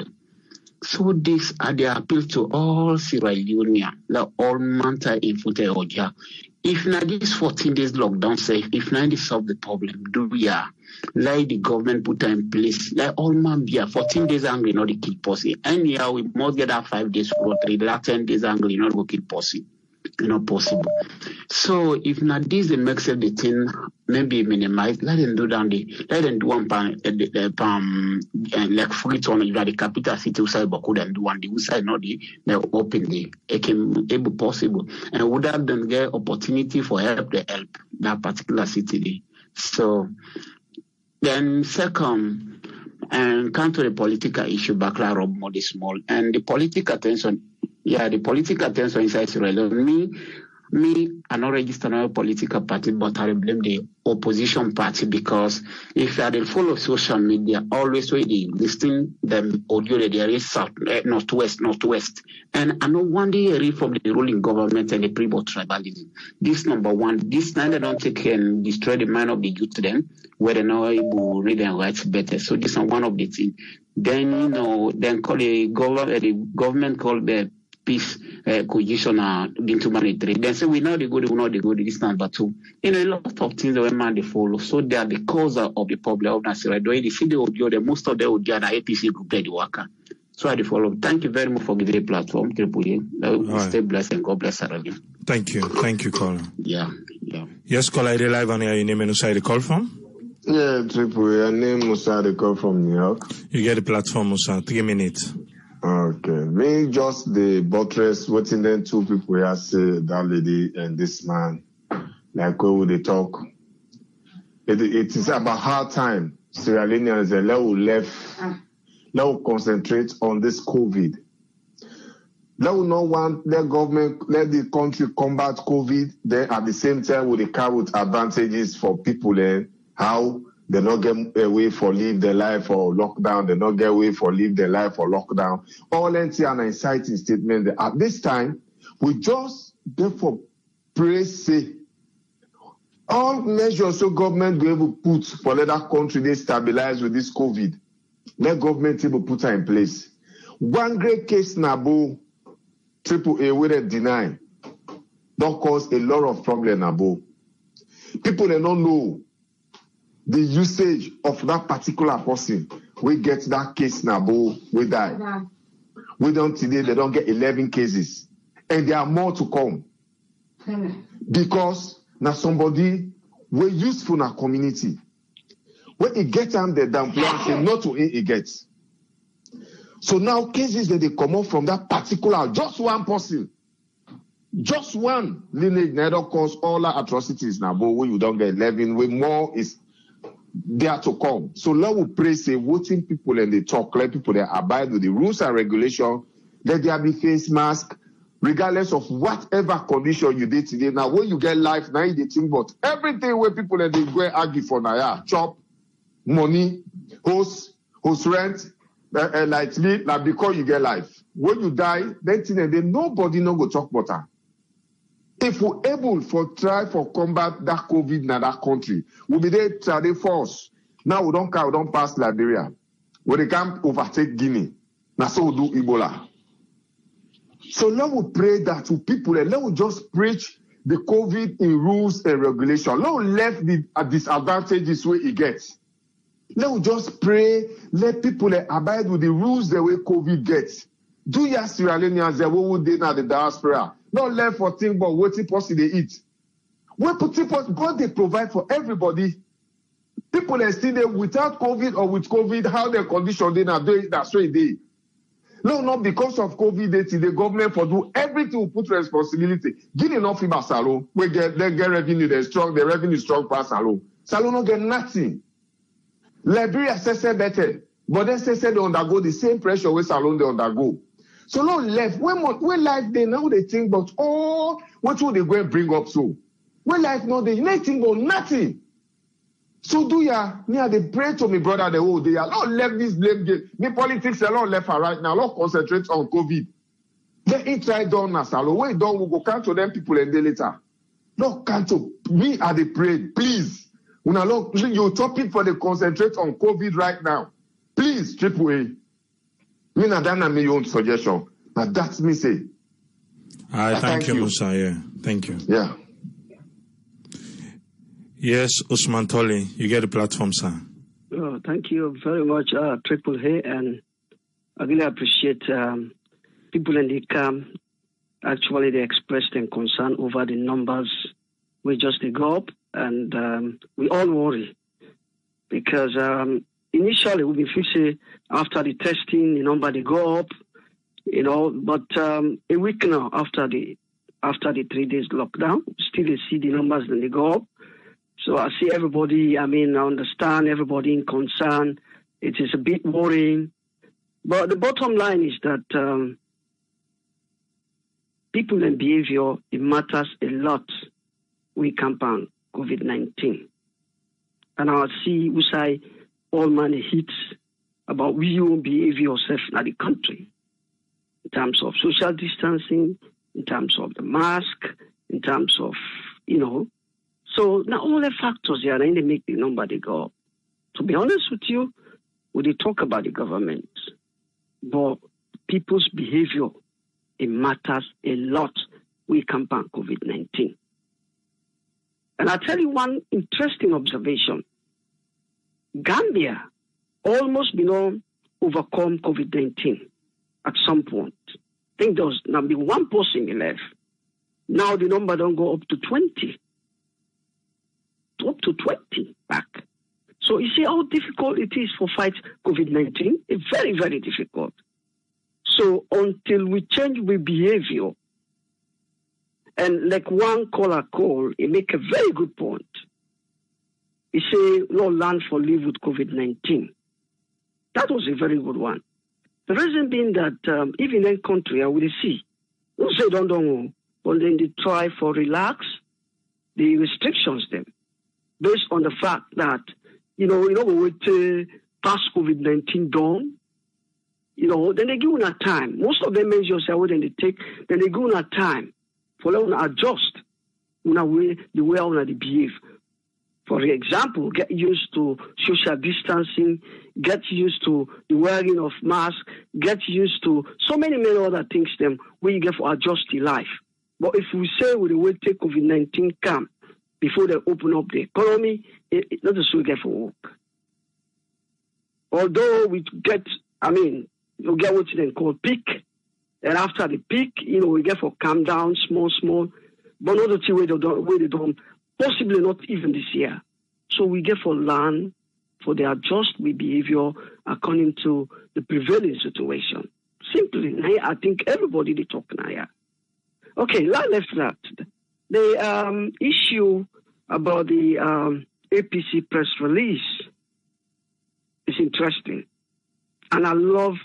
So this are the appeal to all Sierra Leone, like all Manta in Fute Oja. If now this 14 days lockdown safe, if now this solve the problem, do we like the government put in place, like all man be 14 days angry, not the keep pussy. Anyhow, we must get that 5 days for 3, that 10 days angry, not go keep pussy. Not possible. So if not this, they make sense the thing maybe minimize. Let them do down let them do one like free on the capital city side, but couldn't do one the side not the open it can able possible and would have them get opportunity for help that particular city. So then second and come to the political issue background of more small and the political tension. The political tension inside Sierra Leone. Me, I not register no political party, but I blame the opposition party because if I follow social media, always when they listen them audio there is south, northwest. And I know one day I read from the ruling government and the pre-board tribalism. This number one, this time they don't take and destroy the mind of the youth to them, where they know able read and write better. So this is one of the things. Then then call the government called the peace coalition into monetary. Then say we know the good, this number two. A lot of things that man they follow. So they are the cause of the problem of Nigeria. They see the audio, the most of the audio the APC group they worker. So I follow. Thank you very much for giving the platform. Stay blessed and God bless everyone. Thank you, caller. Yeah. Yes, caller, you live on your name and where you call from? Yeah, Triple. I name Musa. I call from New York. You get the platform, Musa. 3 minutes. Okay. Me just the buttress waiting then 2 people here say that lady and this man. Like where would they talk? It is about hard time. Sierra Leoneans let concentrate on this COVID. Let not want their government, let the country combat COVID, then at the same time with the car with advantages for people and how they not get away for live their life for lockdown. They not get away for live their life for lockdown. All NT an inciting statement that at this time, we just therefore praise say all measures so government be able to put for let that country they stabilize with this COVID. Let government table put her in place. One great case Nabo, AAA will deny. Don't cause a lot of problem Nabo. People they don't know the usage of that particular person. We get that case Nabo, we die. Yeah. We don't today, they don't get 11 cases. And there are more to come. Because now somebody we're useful in our community. When it gets them, they don't say not to it gets. So now cases that they come up from that particular, just one person, just one lineage, neither cause all our atrocities now, but when you don't get 11, way more is there to come. So Lord will pray, say, voting people and they talk, let people that abide with the rules and regulation, let there be face mask, regardless of whatever condition you did today. Now, when you get life, now you think about everything where people and they go argue for now, yeah, chop, money, host rent, like me, like because you get life. When you die, then nobody no go talk about that. If we're able for try for combat that COVID in that country, we'll be there try to force. Now we don't pass Liberia. When they can't overtake Guinea. Now so we do Ebola. So let we pray that to people and let we just preach the COVID in rules and regulation. Let we left the disadvantages where it gets. Let we just pray, let people abide with the rules the way COVID gets. Do your Sierra Leoneans the way we did at the diaspora. Not left for things but waiting person they eat. God they provide for everybody. People are still there without COVID or with COVID, how their condition they are doing, that's what they. No, not because of COVID, the government for do everything will put responsibility. Give enough in Salon, we get revenue, they're strong, the revenue is strong for Salon. Salon don't get nothing. Liberia says better, but then says they undergo the same pressure where Salon they undergo. So no left. When life they now they think about what will they go and bring up so? When life now they think about nothing. So do ya near they pray to me brother the whole day. Lord left this blame game. Me politics a lot left and right now. Lord concentrate on COVID. Let it try down now, Salo. When it done, we go cancel them people and day later. Lord cancel. We are the pray. Please. Una Lord, you topic for the concentrate on COVID right now. Please, AAA. Me na dana me your own suggestion. Now that's me say. Thank you, Musa. Yeah. Thank you. Yeah. Yes, Usman Toli, you get the platform, sir. Oh, thank you very much, AAA, and I really appreciate people in the camp. Actually, they expressed their concern over the numbers. We just go up, and we all worry because initially we feel after the testing, the number they go up, but a week now after the 3 days lockdown, still they see the numbers then they go up. So I see everybody, I understand everybody in concern. It is a bit worrying. But the bottom line is that people and behavior, it matters a lot. We campaign COVID-19. And I see we say all money hits about we own behavior yourself in the country. In terms of social distancing, in terms of the mask, in terms of, So now all the factors here, they make the number they go up. To be honest with you, we talk about the government, but people's behavior, it matters a lot. We campaign COVID-19. And I'll tell you one interesting observation. Gambia almost overcome COVID-19 at some point. I think there was maybe one person left. Now the number don't go up to 20. Up to 20 back. So you see how difficult it is for fight COVID-19? It's very, very difficult. So until we change the behavior, and like one caller call, he make a very good point. He say, no learn for live with COVID-19. That was a very good one. The reason being that even in country, I will see, who say don't know, but then they try for relax the restrictions them. Based on the fact that, with past COVID-19 done, then they give a time. Most of the measures that they take, then they give a time for them to adjust the way they behave. For example, get used to social distancing, get used to the wearing of masks, get used to so many other things them where you get for adjust to life. But if we say we will take COVID-19 come before they open up the economy, it's not just we get for work. Although we get, you get what they call peak, and after the peak, we get for calm down, small, but not the way they don't, possibly not even this year. So we get for learn, for the adjust with behavior according to the prevailing situation. Simply, I think everybody they talk now. Yeah. Okay, let's that. The issue about the APC press release is interesting. And I love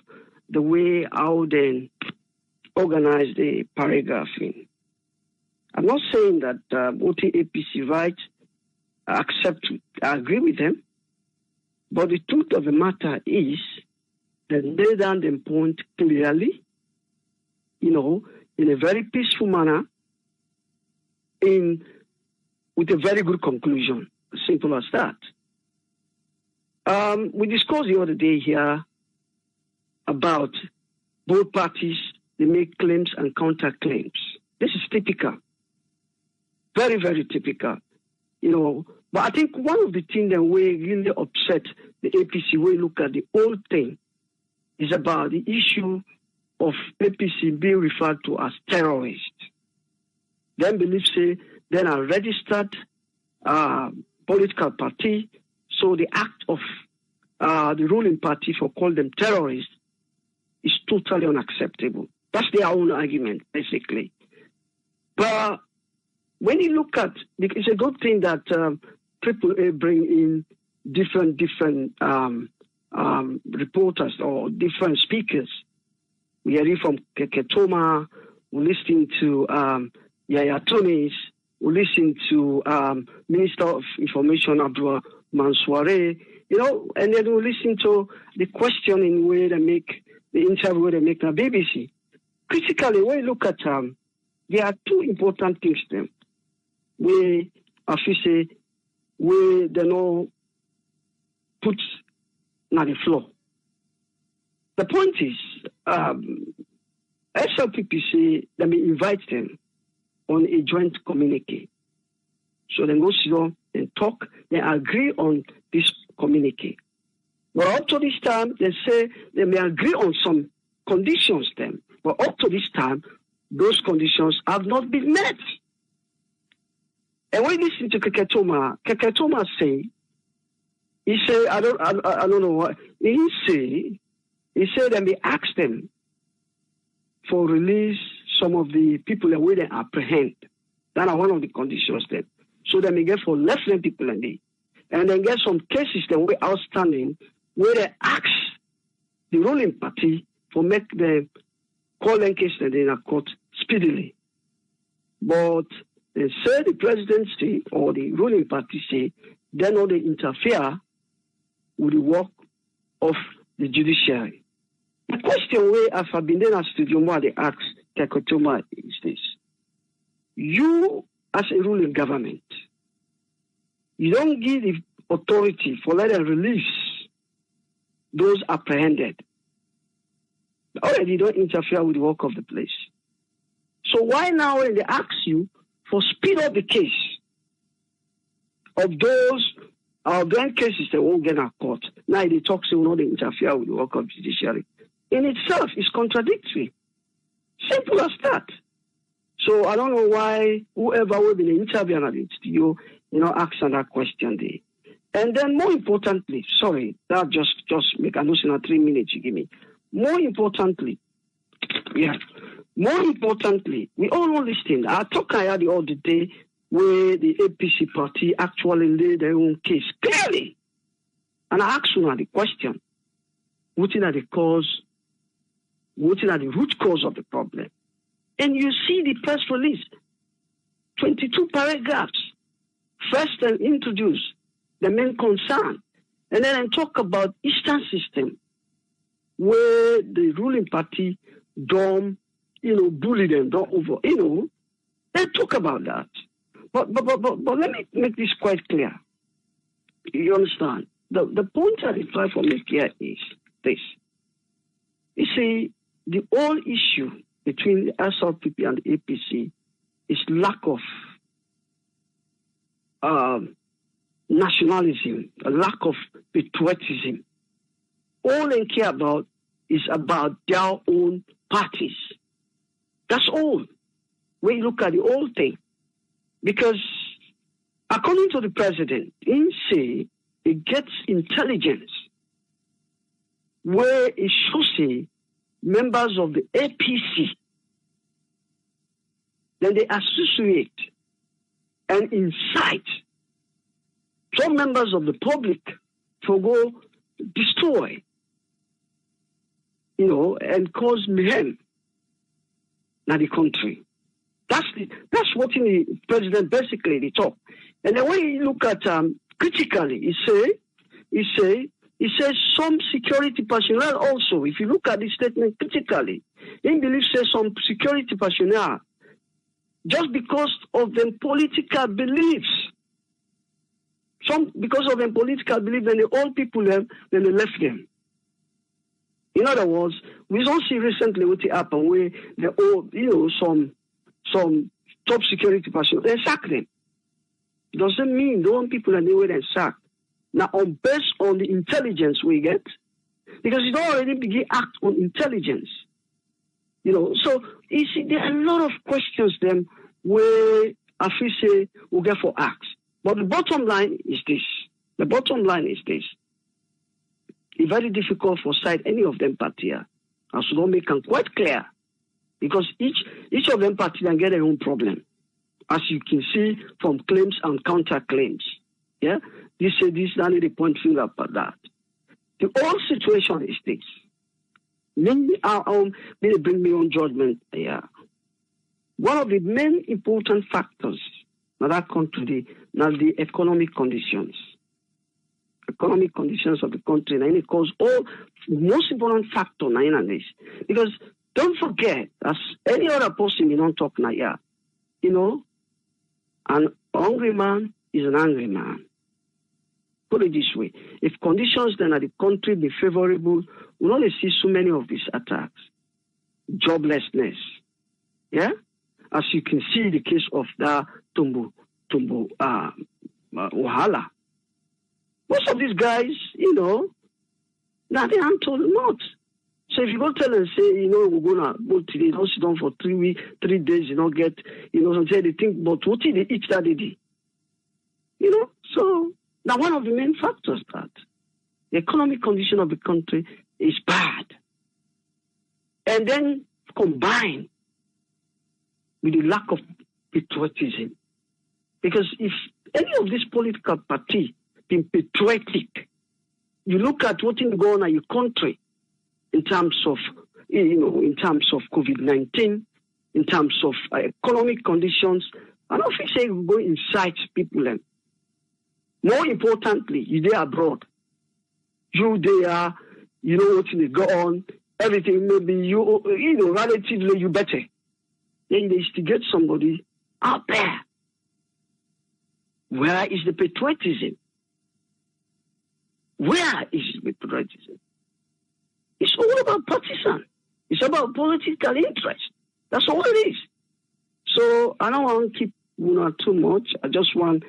the way how they organize the paragraphing. I'm not saying that what the APC write, I agree with them. But the truth of the matter is that they down the point clearly, in a very peaceful manner, with a very good conclusion. Simple as that. We discussed the other day here about both parties, they make claims and counterclaims. This is typical. Very, very typical. But I think one of the things that we really upset the APC when you look at the whole thing is about the issue of APC being referred to as terrorists. Then believe say then a registered political party, so the act of the ruling party for call them terrorists is totally unacceptable. That's their own argument, basically. But when you look at, it's a good thing that AAA bring in different reporters or different speakers. We hear from Keketoma, we listen to Yaya Tonis, we listen to Minister of Information Abdul Mansoure, and then we listen to the questioning where they make, the interview where they make the BBC. Critically, when you look at there are two important things then. Where, as we say, where they know put on the floor. The point is, SLPP say that we invite them on a joint communique. So they go sit down and talk, they agree on this communique. But up to this time, they say they may agree on some conditions then. But up to this time, those conditions have not been met. And when you listen to Keketoma say, he said, I don't know what, he said that we asked them for release some of the people that we apprehend. That are one of the conditions then. So that we get for less than people in there. And then get some cases that were outstanding where they ask the ruling party for make the calling case that in a court speedily. But they say the presidency or the ruling party say they know they interfere with the work of the judiciary. The question where as I've been there at Studio Moa, they ask Kekotoma is this. You as a ruling government, you don't give the authority for letting release those apprehended. Already you don't interfere with the work of the police. So why now when they ask you for speed up the case of those cases that won't get a court, now they talk so not they interfere with the work of the judiciary. In itself is contradictory. Simple as that. So I don't know why whoever will be interviewing at the studio, asking that question there. And then more importantly, sorry, that just make a notion of 3 minutes you give me. More importantly, we all know this thing. I talk the other day where the APC party actually laid their own case clearly. And I asked you the question, what are the root cause of the problem? And you see the press release, 22 paragraphs, first and introduce the main concern, and then I talk about Eastern system, where the ruling party don't, bully them, don't over, they talk about that. But let me make this quite clear. You understand? the point I try to make here is this. You see, the whole issue between the SLPP and the APC is lack of nationalism, a lack of patriotism. All they care about is about their own parties. That's all. When you look at the whole thing. Because according to the president, he say he gets intelligence where it should say members of the APC, then they associate and incite some members of the public to go destroy, and cause mayhem in the country. That's what the president basically talk. And then when you look at critically, he says some security personnel also. If you look at the statement critically, he believes some security personnel, just because of their political beliefs, then the old people then they left them. In other words, we don't see recently what happened where the old, some top security personnel, they sack them. It doesn't mean the old people and they were then sacked. Now, based on the intelligence we get, because you don't already begin act on intelligence. So you see, there are a lot of questions then where I feel say we'll get for acts. But the bottom line is this. It's very difficult for side any of them party here. I should not make them quite clear. Because each of them party can get their own problem. As you can see from claims and counterclaims. Yeah? This say this, now they point finger at that. The whole situation is this. Maybe bring me on judgment here. One of the main important factors now that come to the economic conditions. Economic conditions of the country, and it cause all most important factor now in this. Because don't forget, as any other person you don't talk now, yeah. An hungry man is an angry man. Put it this way. If conditions then at the country be favorable, we'll only see so many of these attacks. Joblessness. Yeah? As you can see the case of the Tumbu Wahala. Most of these guys, now they aren't told not. So if you go tell and say, we're gonna go today, don't sit down for 3 weeks, 3 days, get, some say they think, but what did they eat that day? So now one of the main factors that the economic condition of the country is bad. And then combined with the lack of patriotism. Because if any of these political parties been patriotic, you look at what's going on in your country in terms of, COVID-19, in terms of economic conditions, I don't think say we go incite people. More importantly, you there abroad. You there, what they go on, everything maybe relatively you better. Then they instigate somebody out there. Where is the patriotism? Where is the patriotism? It's all about partisan. It's about political interest. That's all it is. So I don't want to keep too much. I just want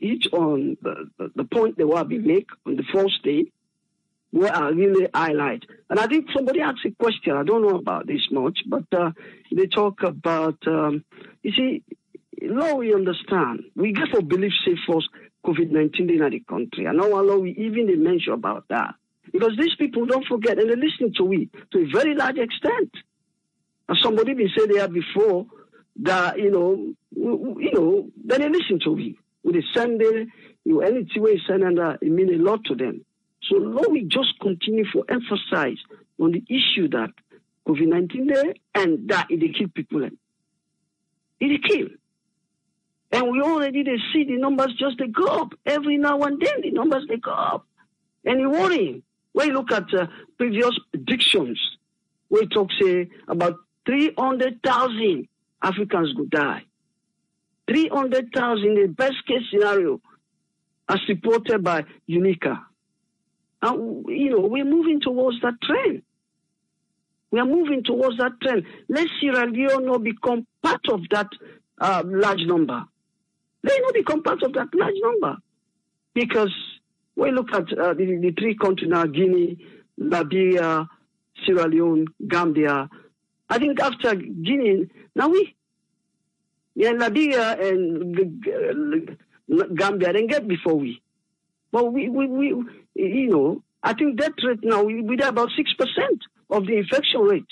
each on the point they will be make on the first day where I really highlight. And I think somebody asked a question. I don't know about this much, but they talk about, you see, now we understand. We get for belief safe first COVID-19 in the country. And now we even mention about that. Because these people don't forget, and they listen to we to a very large extent. As somebody been said there before, that, then they listen to we. With the Sunday, anything we send, and it means a lot to them. So now we just continue to emphasize on the issue that COVID-19 there, and that it kill people. It kill. And we already they see the numbers just they go up. Every now and then the numbers they go up. And it worrying. When you look at previous predictions, we talk say about 300,000 Africans could die. 300,000 in the best case scenario. as reported by UNICA. And, we're moving towards that trend. We are moving towards that trend. Let Sierra Leone not become part of that large number. Let it not become part of that large number. Because when you look at the three countries now, Guinea, Liberia, Sierra Leone, Gambia, I think after Guinea, now Liberia and Gambia then get before we. But we I think that rate now, we're about 6% of the infection rate.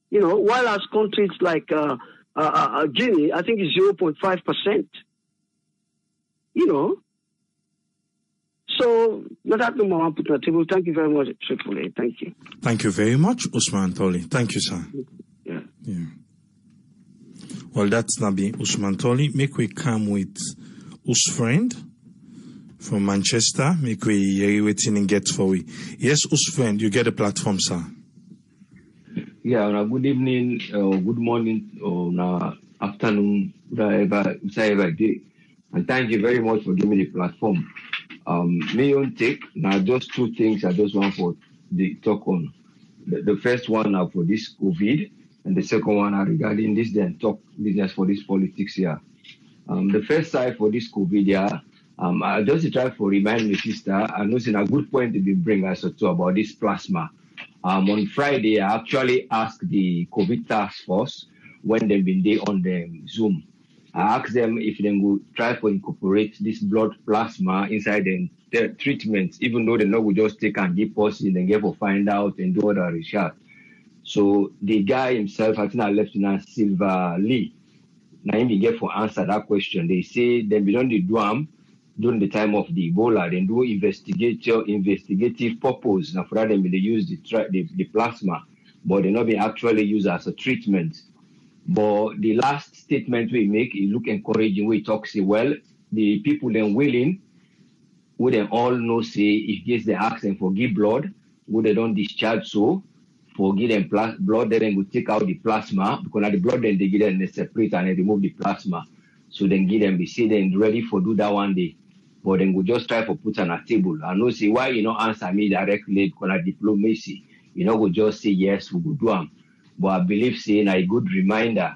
While as countries like Guinea, I think it's 0.5%. So that's the more I put on the table. Thank you very much, AAA. Thank you. Thank you very much, Usman Toli. Thank you, sir. Yeah. Well, that's Nabi Usman Toli. Make we come with Us friend from Manchester. Make we hear waiting and get for we. Yes, Us friend, you get a platform, sir. Yeah, good evening, good morning, or afternoon, whatever day. And thank you very much for giving me the platform. My own take, now just two things I just want for the talk on. The first one now for this COVID, and the second one regarding this then talk business for this politics here. The first side for this COVID here, I just try to remind my sister, I know it's a good point to be bring us to about this plasma. On Friday, I actually asked the COVID task force when they've been there on the Zoom. I asked them if they would try to incorporate this blood plasma inside their treatments, even though they know we just take and give person and get for find out and do other research. So the guy himself, I think Lieutenant Silver Lee, now he get for answer that question. They say they be done the DWAM during the time of the Ebola, they do investigative purpose. Now for that they use the plasma, but they not be actually used as a treatment. But the last statement we make, it look encouraging. We talk, say, well, the people then willing, would then all know, say, if case they ask them for give blood, would they don't discharge so, for give them blood, then we take out the plasma, because the blood then they get them, they separate and they remove the plasma. So then give them, they say then ready for do that one day. But then we just try to put on a table. I know, say, why you know answer me directly, because of diplomacy. We just say yes, we will do them. But I believe saying a good reminder,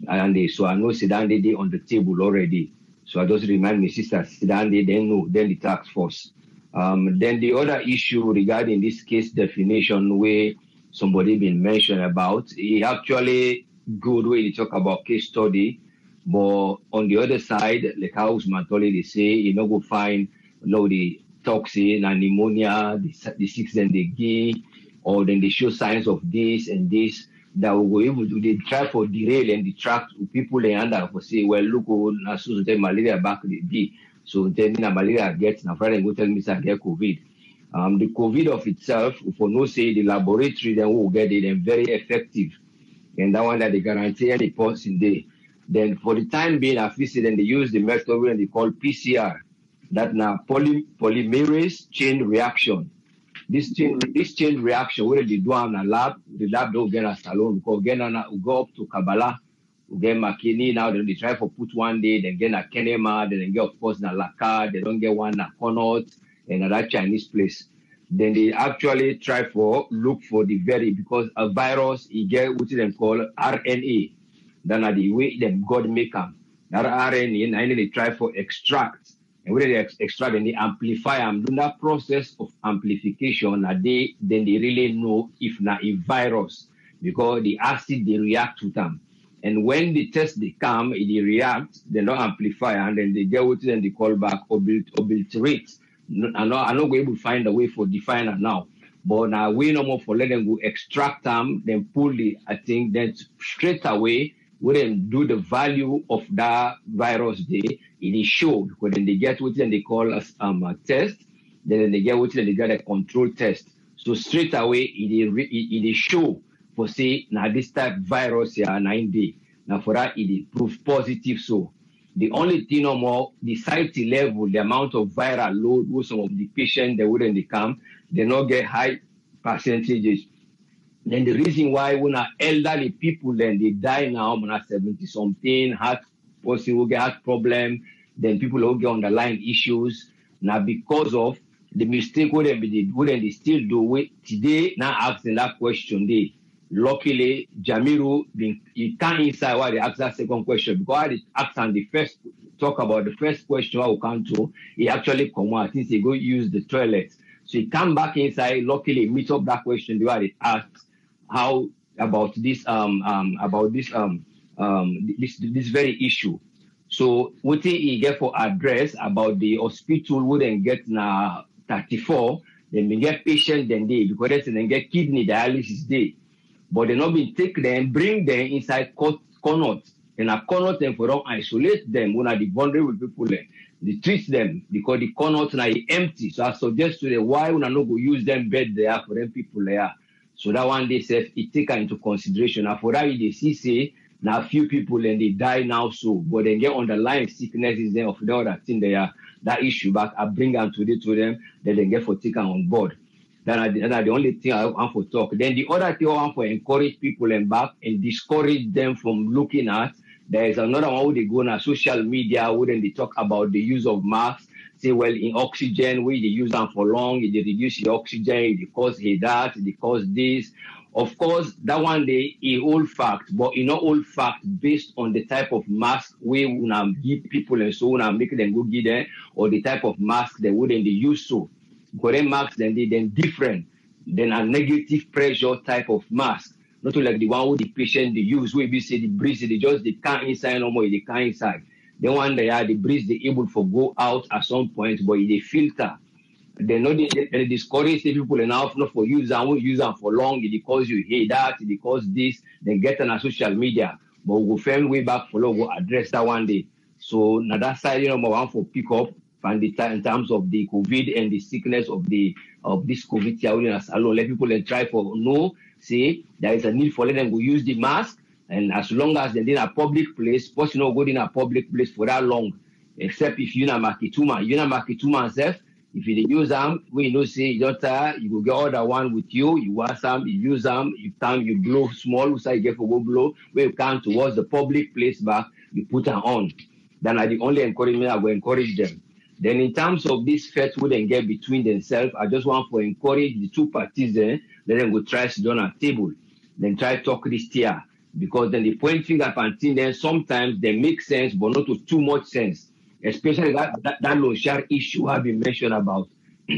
and so I know sit down they on the table already. So I just remind my sister sit down they then the task force. Then the other issue regarding this case definition where somebody been mentioned about, it actually good way to talk about case study, but on the other side, like how Usman Toli they say, go find the toxin and pneumonia, the six then they give, or then they show signs of this and this. That will go able to they try for derail and detract people they under for say, well, look, na so the malaria back the day. So then malaria gets na Friday go tell me say get COVID. The COVID of itself, for no say the laboratory then will get it and very effective. And that one that they guarantee any person day. Then for the time being, I see then they use the method when they call PCR. That now polymerase chain reaction. This chain reaction, where they do on a lab, the lab don't get us alone. Because again, we go up to Kabbalah, we get Makini now, then they try to put one day, then get a Kenema, then they get, of course, na Laka, they don't get one na Connaught, and another Chinese place. Then they actually try for look for the because a virus, you get what they call RNA. Then the way them God make them. That RNA, and then they try for extract. And when they extract and they amplify them, do that process of amplification, then they really know if not a virus, because the acid they react to them. And when the test they come, they react, they don't amplify, and then they get what they call back obliterate. I'm not going to find a way for define it now. But now we no more for let them go extract them, then pull the then straight away we then do the value of that virus day, it is show, because then they get what they call a test, then they get what they get a control test. So straight away it is show for say now this type virus here 9 day. Now for that it prove positive. So the only thing no more the site level, the amount of viral load with some of the patients they wouldn't come, they not get high percentages. Then the reason why when our elderly people then they die now, when 70 something, heart person will get heart problem, then people will get underlying issues. Now, because of the mistake wouldn't they still do it today, now asking that question, luckily, Jamiru, he can't inside why they ask that second question, because I asked on the first, talk about the first question, how we come to, he actually come out, since he go use the toilet. So he come back inside, luckily meet up that question, the way they asked, how about this this very issue. So what he get for address about the hospital wouldn't get na 34, then we get patient then they, because then get kidney dialysis day. But they not been take them, bring them inside Connaught. And a Connaught them for don't isolate them when the vulnerable people they treat them because the Connaught now empty. So I suggest to them why we not go use them bed there for them people there. So that one they said it take into consideration. And for that they see say now a few people and they die now so, but they get underlying sicknesses then of the other thing they are that issue back. I bring them today to them, then they get for taken on board. That's the only thing I want to talk. Then the other thing I want to encourage people and back and discourage them from looking at. There is another one where they go on social media where they talk about the use of masks. Say, well, in oxygen, where they use them for long, they reduce the oxygen, it cause that, it cause this. Of course, that one day is old fact, but it's not old fact based on the type of mask we will give people and so on, make them go get them, or the type of mask they wouldn't use so. Because masks then different than a negative pressure type of mask. Not like the one who the patient they use, where we say the breeze, they just they can't inside no more, they can't inside. The one they are the breeze they able to go out at some point, but they filter. They know they discourage the people enough not for use and won't use them for long, it cause you hate that, it cause this, then get on a social media. But we'll find way back for long, we'll address that one day. So now that side, number one for pick up. And in terms of the COVID and the sickness of this COVID here alone, let people try for say there is a need for them to use the mask, and as long as they're in a public place, suppose you not go in a public place for that long, except if you're not makituma self, if you use them, we know say you don't you go get other one with you want some, you use them, you blow small, so you get for go blow, when you come towards the public place back, you put them on. Then I the only encouragement I will encourage them. Then in terms of this fight we then get between themselves, I just want to encourage the two parties then, let them go try to sit on a table, then try to talk this here. Because then the point finger and thing then sometimes they make sense, but not to too much sense. Especially that loan share issue I've been mentioned about.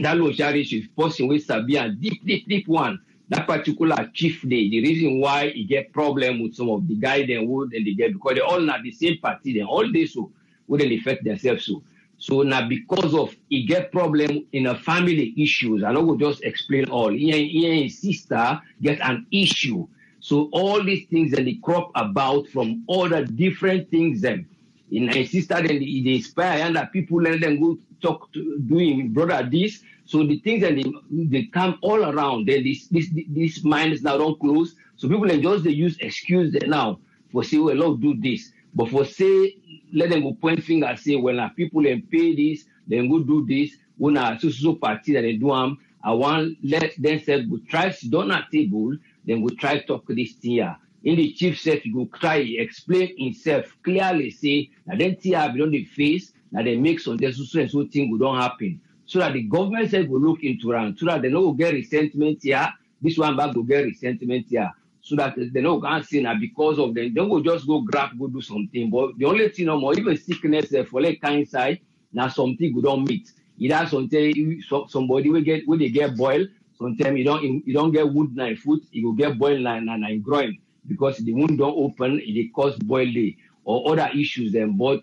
That loan share issue is person with Sabi and deep one. That particular chief day, the reason why he get problem with some of the guys then would and they get because they all not the same party, then all they so wouldn't affect themselves so. So now because of he get problem in a family issues, I know we'll just explain all. He and his sister get an issue. So all these things that they crop about from all the different things them. In his sister then they inspire and that people let them go talk to doing brother this. So the things that they come all around, then this mind is now don't close. So people then just they use excuse there now for say, well, Lord, do this. But for say, let them go point finger and say, well, people then pay this, then go do this. When a so party that they do I want let them say go try sit down at table, then go try talk this thing here. In the chief said you go try explain himself clearly, say that then tia beyond the face, that they make some so thing will don't happen. So that the government said will look into around, so that they don't get resentment here, this one back will get resentment here. So that they know can't see now because of them. Don't go just go grab, go do something. But the only thing no more, even sickness for like kind side, now something we don't meet. Either somebody will they get boiled, sometimes you don't get wound in foot, you will get boiled in groin because the wound don't open, it cause boiling or other issues then. But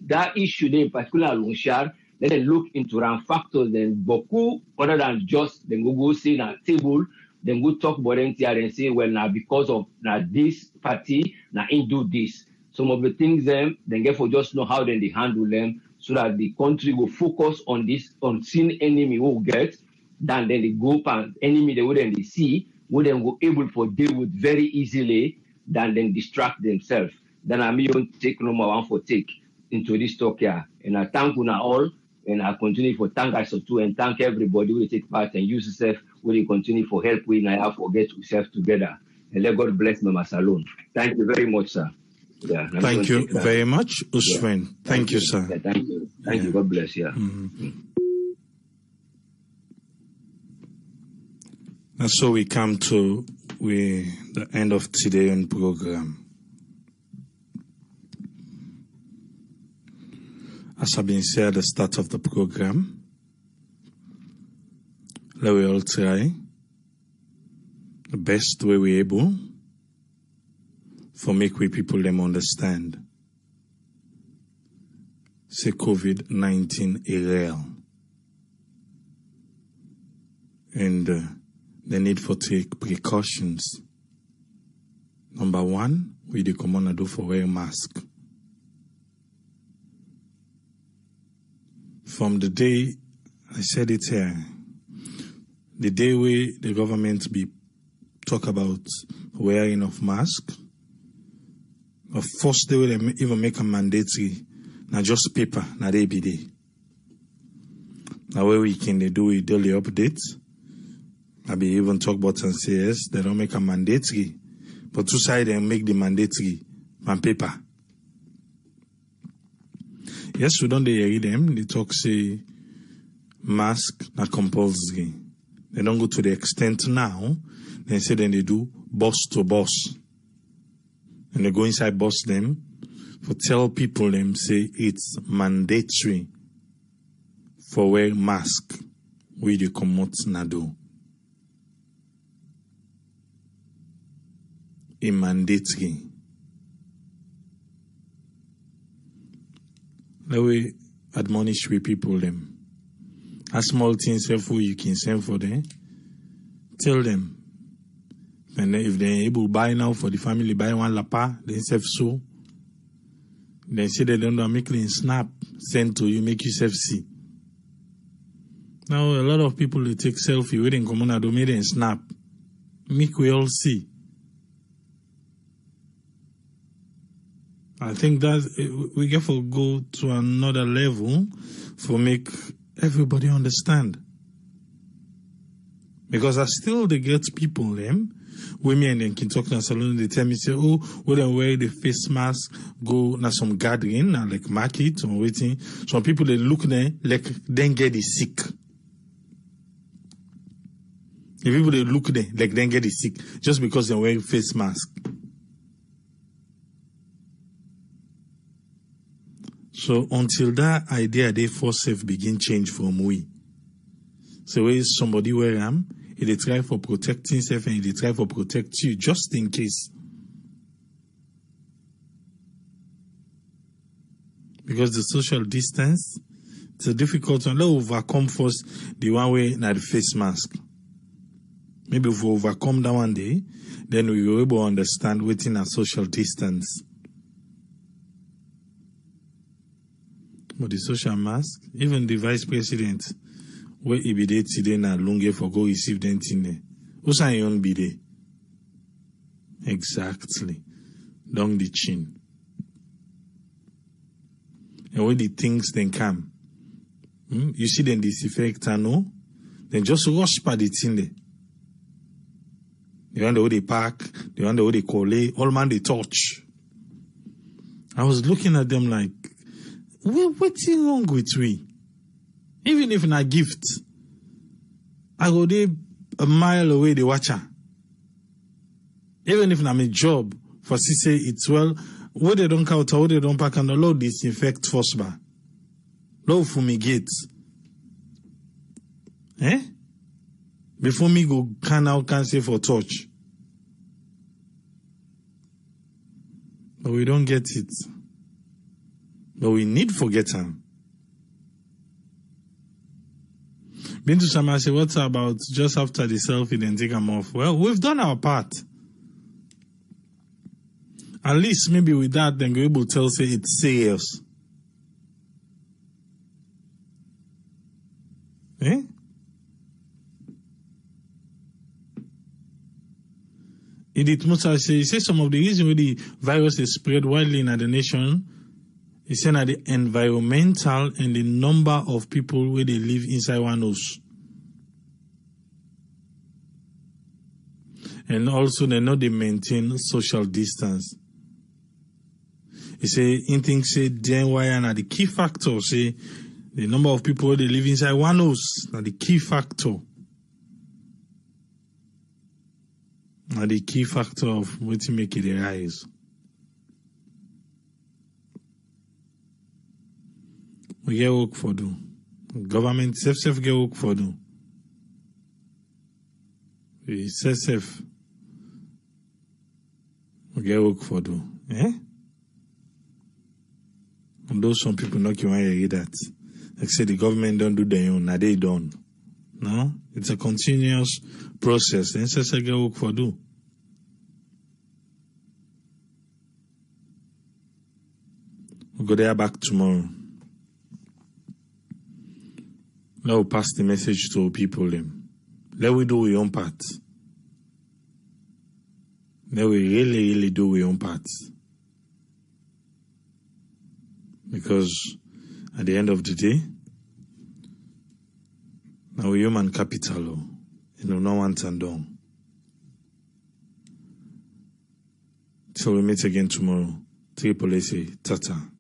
that issue then in particular Longshar, let them look into around factors then beaucoup other than just then go sit at table. Then go talk about it here and say, well, now because of now this party, now in do this. Some of the things then get for just know how then they handle them so that the country will focus on this unseen enemy who get, then they go and enemy they wouldn't they see, would then go able to deal with very easily than then distract themselves. Then I may take number one for take into this talk here. And I thank you now all. And I continue for thank us too and thank everybody who take part and use yourself will continue for help we now forget ourselves together. And let God bless Mama Salon. Thank you very much, sir. Yeah. Thank you very much, Usman. Yeah. Thank you, sir. Yeah, thank you. Thank you. God bless you. And so we come to the end of today's program. As I've been said at the start of the program, let we all try the best way we're able for make we people them understand. Say COVID-19 is real. And the need for take precautions. Number one, we the command do for wear mask. From the day, I said it here, the day we the government be talk about wearing of mask, the first day they even make a mandatory, not just paper, not every day. Now where we can they do a daily update. Maybe even talk about and say yes, they don't make a mandatory, but two sides they make the mandatory on paper. Yes, we don't hear them. They talk say mask not compulsory. They don't go to the extent now. They say then they do bus to bus, and they go inside bus them for tell people them say it's mandatory for wear mask. We do come out na do. A mandatory. Let we admonish we people them. A small things for you can send for them. Tell them. And if they're able to buy now for the family, buy one lapa, then self so. Then say they don't make it snap, send to you, make yourself see. Now a lot of people they take selfie waiting come on do make them snap. Make we all see. I think that we get to go to another level for make everybody understand. Because I still they get people them, women and can talk in a salon, they tell me say, oh, we don't wear the face mask, go na some gathering, like market or waiting. Some people they look there like then get it sick. The people they look there like then get it sick just because they wear face mask. So until that idea they for safe begin change from we. So where somebody wear them, they try for protecting self and they try for protect you just in case. Because the social distance, it's a difficult one. Let's overcome first the one way not the face mask. Maybe if we overcome that one day, then we will be able to understand within a social distance. But the social mask, even the vice president, where he be there today na lunge for go receive them thing there. Who's I own be there? Exactly. Down the chin. And when the things then come, you see then disinfectant, no? Then just rush by the thing there. The one that they pack, the one that they collate, all man they touch. I was looking at them like, what's wrong with we? Even if not gift, I go there a mile away the watcher. Even if not my job, for say it's well, where they don't count, where they don't pack and the load disinfect first bar. Low fumigate. Before me go can say for touch. But we don't get it. But we need forget them. Been to Shama say, what's about just after the selfie then take them off? Well, we've done our part. At least maybe with that then we're able to tell say it's serious. Edith Musa say some of the reasons why the virus is spread widely in the nation is saying that the environmental and the number of people where they live inside one house. And also they know they maintain social distance. He say, in things say, DNY are the key factor. Say, the number of people they live inside one house, now the key factor. Now the key factor of what to make it rise. We get work for do. Government self get work for do. We self we get work for do. Eh? And those some people not want to hear that. Like say the government don't do their own, now they don't. No? It's a continuous process. Then self get work for do. We'll go there back tomorrow. Let we pass the message to people. Let we do our own part. Let we really do our own part. Because at the end of the day, now we human capital, no one and done. So we meet again tomorrow. Triple A, tata.